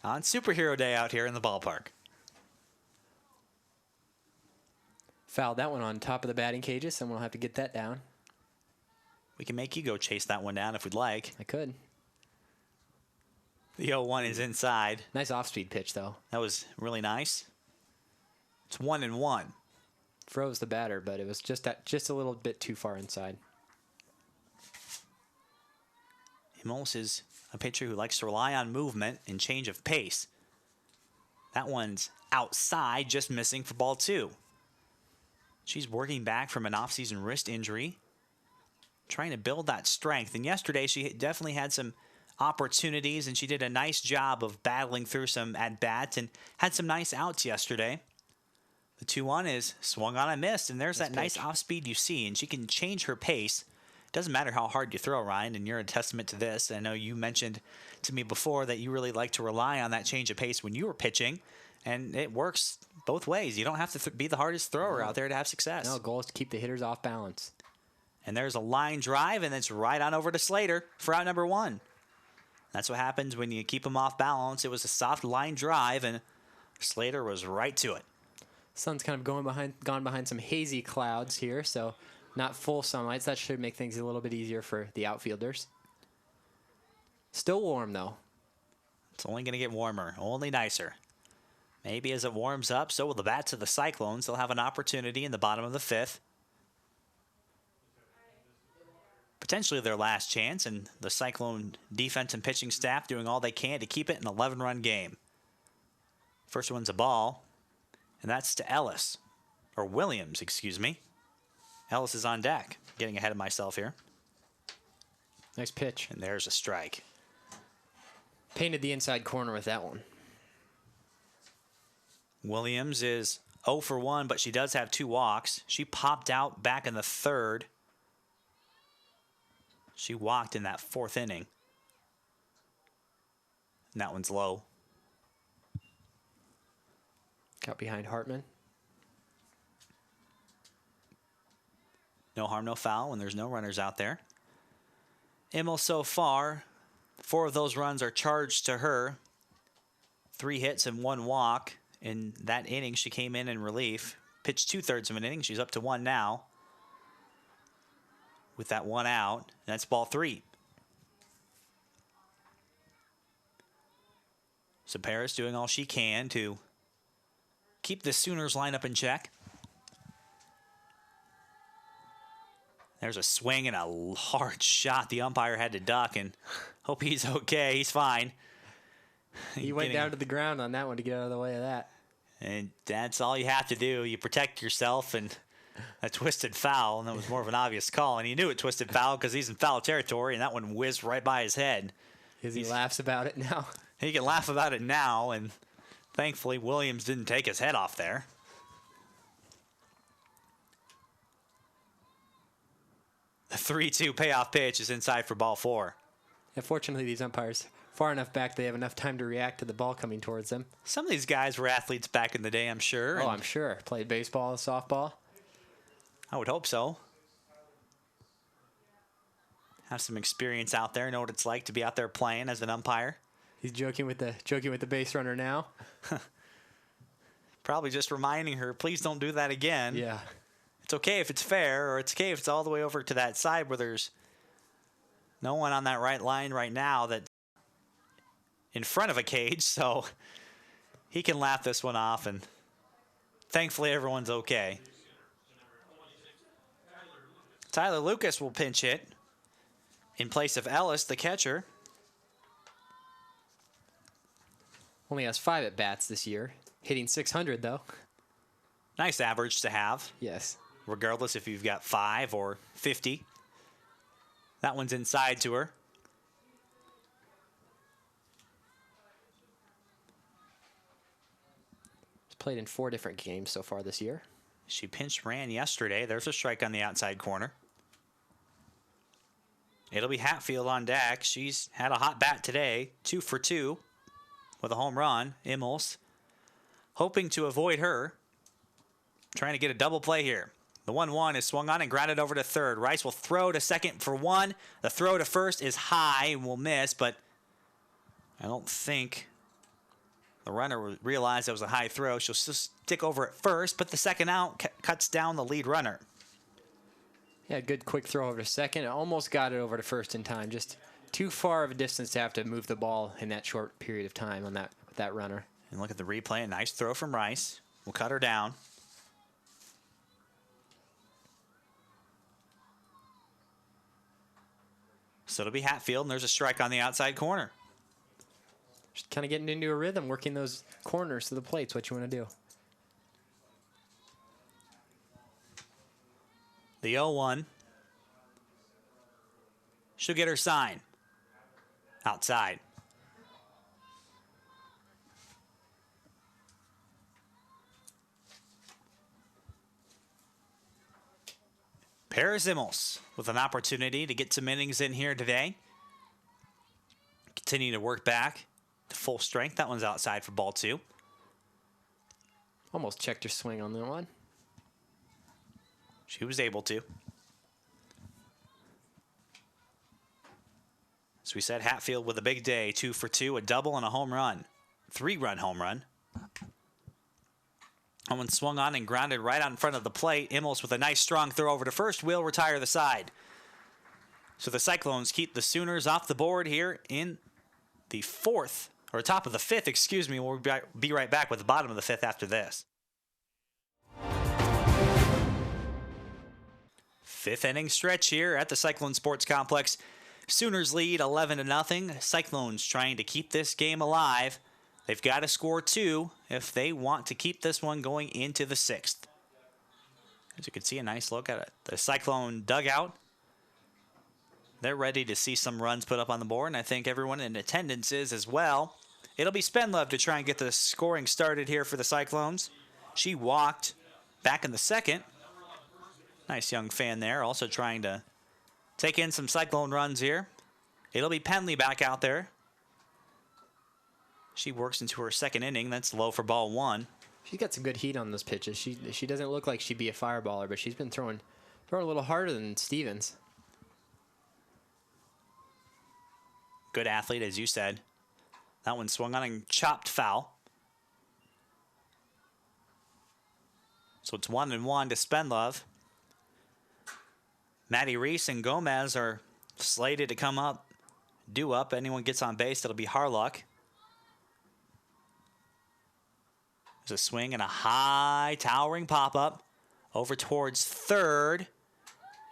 on Superhero Day out here in the ballpark. Fouled that one on top of the batting cages. Someone will have to get that down. We can make you go chase that one down if we'd like. I could. The 0-1 is inside. Nice off-speed pitch, though. That was really nice. It's 1-1. Froze the batter, but it was just a little bit too far inside. Immels is a pitcher who likes to rely on movement and change of pace. That one's outside, just missing for ball 2. She's working back from an off-season wrist injury, trying to build that strength. And yesterday she definitely had some opportunities, and she did a nice job of battling through some at-bats and had some nice outs yesterday. The 2-1 is swung on and missed, and there's that nice off-speed you see, and she can change her pace. Doesn't matter how hard you throw, Ryan, and you're a testament to this. I know you mentioned to me before that you really like to rely on that change of pace when you were pitching, and it works both ways. You don't have to be the hardest thrower out there to have success. No, goal is to keep the hitters off balance. And there's a line drive, and it's right on over to Slater for out number 1. That's what happens when you keep them off balance. It was a soft line drive, and Slater was right to it. Sun's kind of gone behind some hazy clouds here, so not full sunlight. So that should make things a little bit easier for the outfielders. Still warm, though. It's only going to get warmer, only nicer. Maybe as it warms up, so will the bats of the Cyclones. They'll have an opportunity in the bottom of the 5th. Potentially their last chance, and the Cyclone defense and pitching staff doing all they can to keep it an 11-run game. First one's a ball, and that's to Ellis. Or Williams, excuse me. Ellis is on deck. Getting ahead of myself here. Nice pitch. And there's a strike. Painted the inside corner with that one. Williams is 0 for 1, but she does have 2 walks. She popped out back in the 3rd. She walked in that 4th inning. And that one's low. Got behind Hartman. No harm, no foul when there's no runners out there. Immel so far, 4 of those runs are charged to her. 3 hits and 1 walk. In that inning, she came in relief. Pitched 2/3 of an inning. She's up to 1 now. With that 1 out, that's ball 3. So Paris doing all she can to keep the Sooners lineup in check. There's a swing and a hard shot. The umpire had to duck and hope he's okay. He's fine. He went down to the ground on that one to get out of the way of that. And that's all you have to do. You protect yourself, and a twisted foul, and that was more of an obvious call. And he knew it twisted foul because he's in foul territory, and that one whizzed right by his head. Because he laughs about it now. He can laugh about it now, and thankfully Williams didn't take his head off there. The 3-2 payoff pitch is inside for ball 4. Unfortunately, these umpires far enough back they have enough time to react to the ball coming towards them. Some of these guys were athletes back in the day, I'm sure. Oh, I'm sure. Played baseball, softball. I would hope so. Have some experience out there, know what it's like to be out there playing as an umpire. He's joking with the base runner now. Probably just reminding her, please don't do that again. Yeah. It's okay if it's fair, or it's okay if it's all the way over to that side where there's no one on that right line right now that's in front of a cage, so he can laugh this one off, and thankfully everyone's okay. Tyler Lucas will pinch hit in place of Ellis, the catcher. Only has 5 at-bats this year. Hitting .600, though. Nice average to have. Yes. Regardless if you've got 5 or 50. That one's inside to her. He's played in 4 different games so far this year. She pinch ran yesterday. There's a strike on the outside corner. It'll be Hatfield on deck. She's had a hot bat today. 2 for 2 with a home run. Immels hoping to avoid her. Trying to get a double play here. The 1-1 is swung on and grounded over to third. Rice will throw to second for 1. The throw to first is high and will miss, but I don't think the runner realized it was a high throw. She'll stick over at first, but the second out cuts down the lead runner. Yeah, good quick throw over to second. Almost got it over to first in time. Just too far of a distance to have to move the ball in that short period of time on that runner. And look at the replay. A nice throw from Rice. We'll cut her down. So it'll be Hatfield, and there's a strike on the outside corner. Just kind of getting into a rhythm, working those corners to the plate's what you want to do. The 0-1. She'll get her sign. Outside. Paris Immels with an opportunity to get some innings in here today. Continuing to work back to full strength. That one's outside for ball 2. Almost checked her swing on that one. She was able to. As we said, Hatfield with a big day. 2 for 2, a double and a home run. 3-run home run. That one swung on and grounded right out in front of the plate. Immels with a nice strong throw over to first will retire the side. So the Cyclones keep the Sooners off the board here in the 4th, or top of the 5th, excuse me. We'll be right back with the bottom of the 5th after this. 5th inning stretch here at the Cyclone Sports Complex. Sooners lead 11-0. Cyclones trying to keep this game alive. They've got to score 2 if they want to keep this one going into the 6th. As you can see, a nice look at it. The Cyclone dugout. They're ready to see some runs put up on the board, and I think everyone in attendance is as well. It'll be Spenlove to try and get the scoring started here for the Cyclones. She walked back in the 2nd. Nice young fan there, also trying to take in some Cyclone runs here. It'll be Penley back out there. She works into her 2nd inning. That's low for ball 1. She's got some good heat on those pitches. She doesn't look like she'd be a fireballer, but she's been throwing Throw a little harder than Stevens. Good athlete, as you said. That one swung on and chopped foul. So it's 1-1 to Spendlove. Maddie Reese and Gomez are slated to come up, due up. Anyone gets on base, it'll be Harlock. There's a swing and a high towering pop-up over towards third.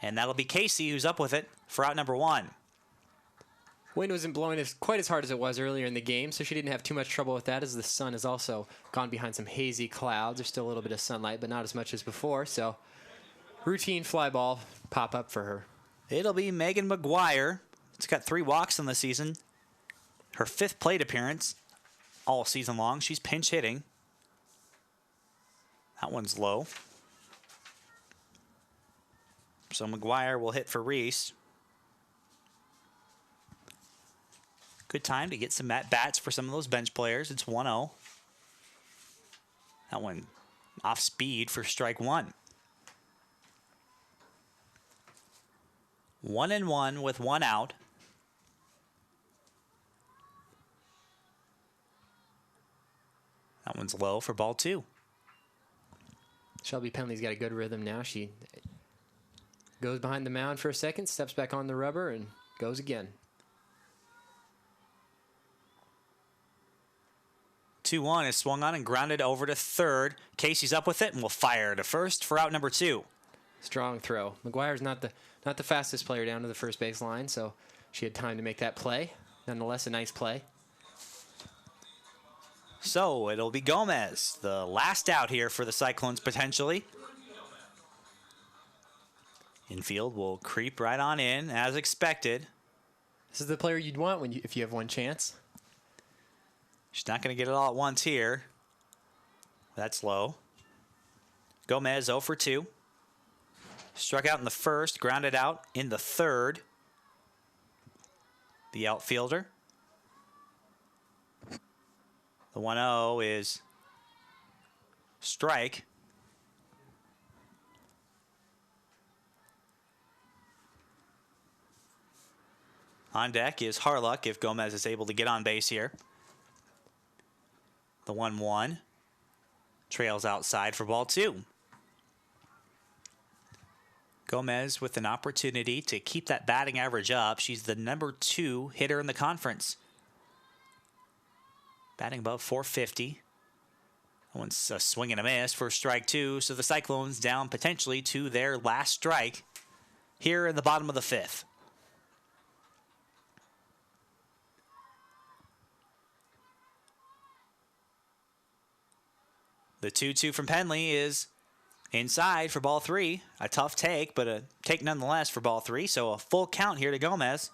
And that'll be Casey who's up with it for out number 1. Wind wasn't blowing quite as hard as it was earlier in the game, so she didn't have too much trouble with that, as the sun has also gone behind some hazy clouds. There's still a little bit of sunlight, but not as much as before. So routine fly ball pop up for her. It'll be Megan McGuire. She's got 3 walks in the season. Her 5th plate appearance all season long. She's pinch hitting. That one's low. So McGuire will hit for Reese. Good time to get some at-bats for some of those bench players. It's 1-0. That one off speed for strike 1. 1-1 with 1 out. That one's low for ball 2. Shelby Penley's got a good rhythm now. She goes behind the mound for a second, steps back on the rubber, and goes again. 2-1 is swung on and grounded over to third. Casey's up with it and will fire to first for out number 2. Strong throw. McGuire's not the fastest player down to the first base line, so she had time to make that play. Nonetheless, a nice play. So it'll be Gomez, the last out here for the Cyclones potentially. Infield will creep right on in as expected. This is the player you'd want if you have one chance. She's not going to get it all at once here. That's low. Gomez 0 for 2. Struck out in the first, grounded out in the third. The outfielder. The 1-0 is strike. On deck is Harlock if Gomez is able to get on base here. The 1-1 trails outside for ball 2. Gomez with an opportunity to keep that batting average up. She's the number 2 hitter in the conference. Batting above 450. That one's a swing and a miss for strike 2. So the Cyclones down potentially to their last strike here in the bottom of the 5th. The 2-2 from Penley is inside for ball 3. A tough take, but a take nonetheless for ball 3. So a full count here to Gomez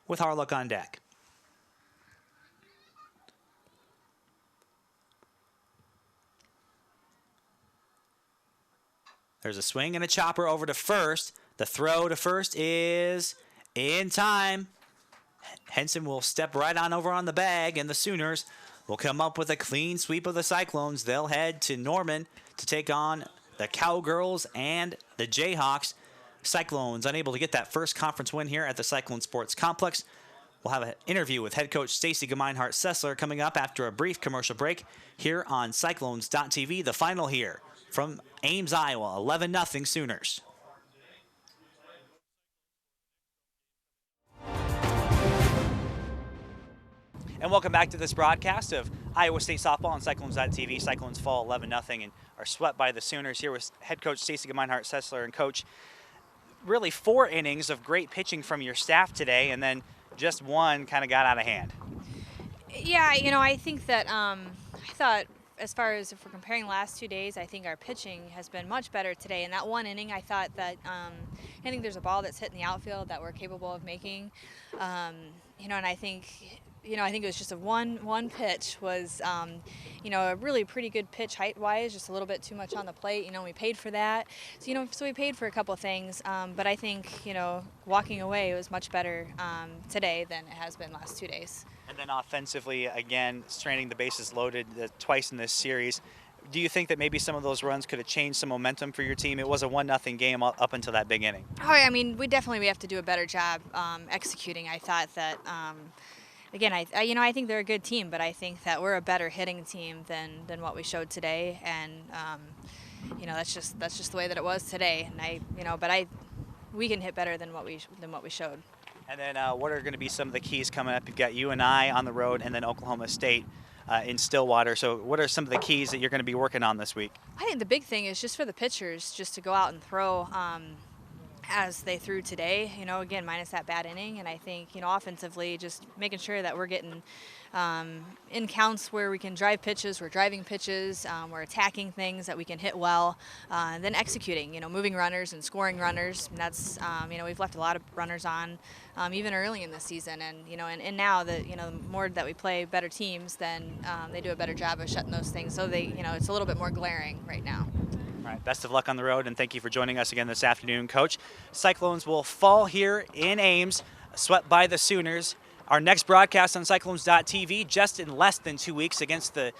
with Harlock on deck. There's a swing and a chopper over to first. The throw to first is in time. Henson will step right on over on the bag, and the Sooners will come up with a clean sweep of the Cyclones. They'll head to Norman to take on the Cowgirls and the Jayhawks. Cyclones unable to get that first conference win here at the Cyclone Sports Complex. We'll have an interview with head coach Stacy Gemeinhart-Sessler coming up after a brief commercial break here on Cyclones.tv. The final here from Ames, Iowa, 11-0 Sooners. And welcome back to this broadcast of Iowa State Softball on Cyclones.tv. Cyclones fall 11-0 and are swept by the Sooners. Here with head coach Stacy Gemeinhart-Sessler. And coach, really 4 innings of great pitching from your staff today, and then just one kind of got out of hand. Yeah, I think that I thought, as far as if we're comparing last 2 days, I think our pitching has been much better today. In that one inning, I thought that I think there's a ball that's hit in the outfield that we're capable of making. And I think I think it was just one pitch was, a really pretty good pitch height-wise, just a little bit too much on the plate. We paid for that. So we paid for a couple things. But I think, walking away, it was much better today than it has been last 2 days. And then offensively, again, straining the bases loaded twice in this series. do you think that maybe some of those runs could have changed some momentum for your team? It was a 1-0 game up until that big inning. Oh, I mean, we have to do a better job executing. I thought that, again, I think they're a good team, but I think that we're a better hitting team than what we showed today, and that's just the way that it was today. And we can hit better than what we showed. And then what are going to be some of the keys coming up? You've got UNI on the road, and then Oklahoma State in Stillwater. So what are some of the keys that you're going to be working on this week? I think the big thing is just for the pitchers, just to go out and throw as they threw today. Again, minus that bad inning, and I think offensively, just making sure that we're getting in counts where we can drive pitches, we're driving pitches, we're attacking things that we can hit well, and then executing. Moving runners and scoring runners. And that's we've left a lot of runners on. Even early in the season, and now that the more that we play better teams, then they do a better job of shutting those things. So it's a little bit more glaring right now. All right, best of luck on the road, and thank you for joining us again this afternoon, Coach. Cyclones will fall here in Ames, swept by the Sooners. Our next broadcast on Cyclones.tv just in less than 2 weeks against the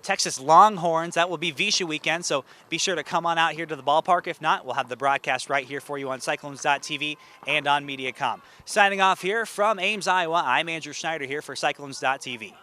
Texas Longhorns. That will be Visha weekend, so be sure to come on out here to the ballpark. If not, we'll have the broadcast right here for you on Cyclones.tv and on Mediacom. Signing off here from Ames, Iowa, I'm Andrew Schneider here for Cyclones.tv.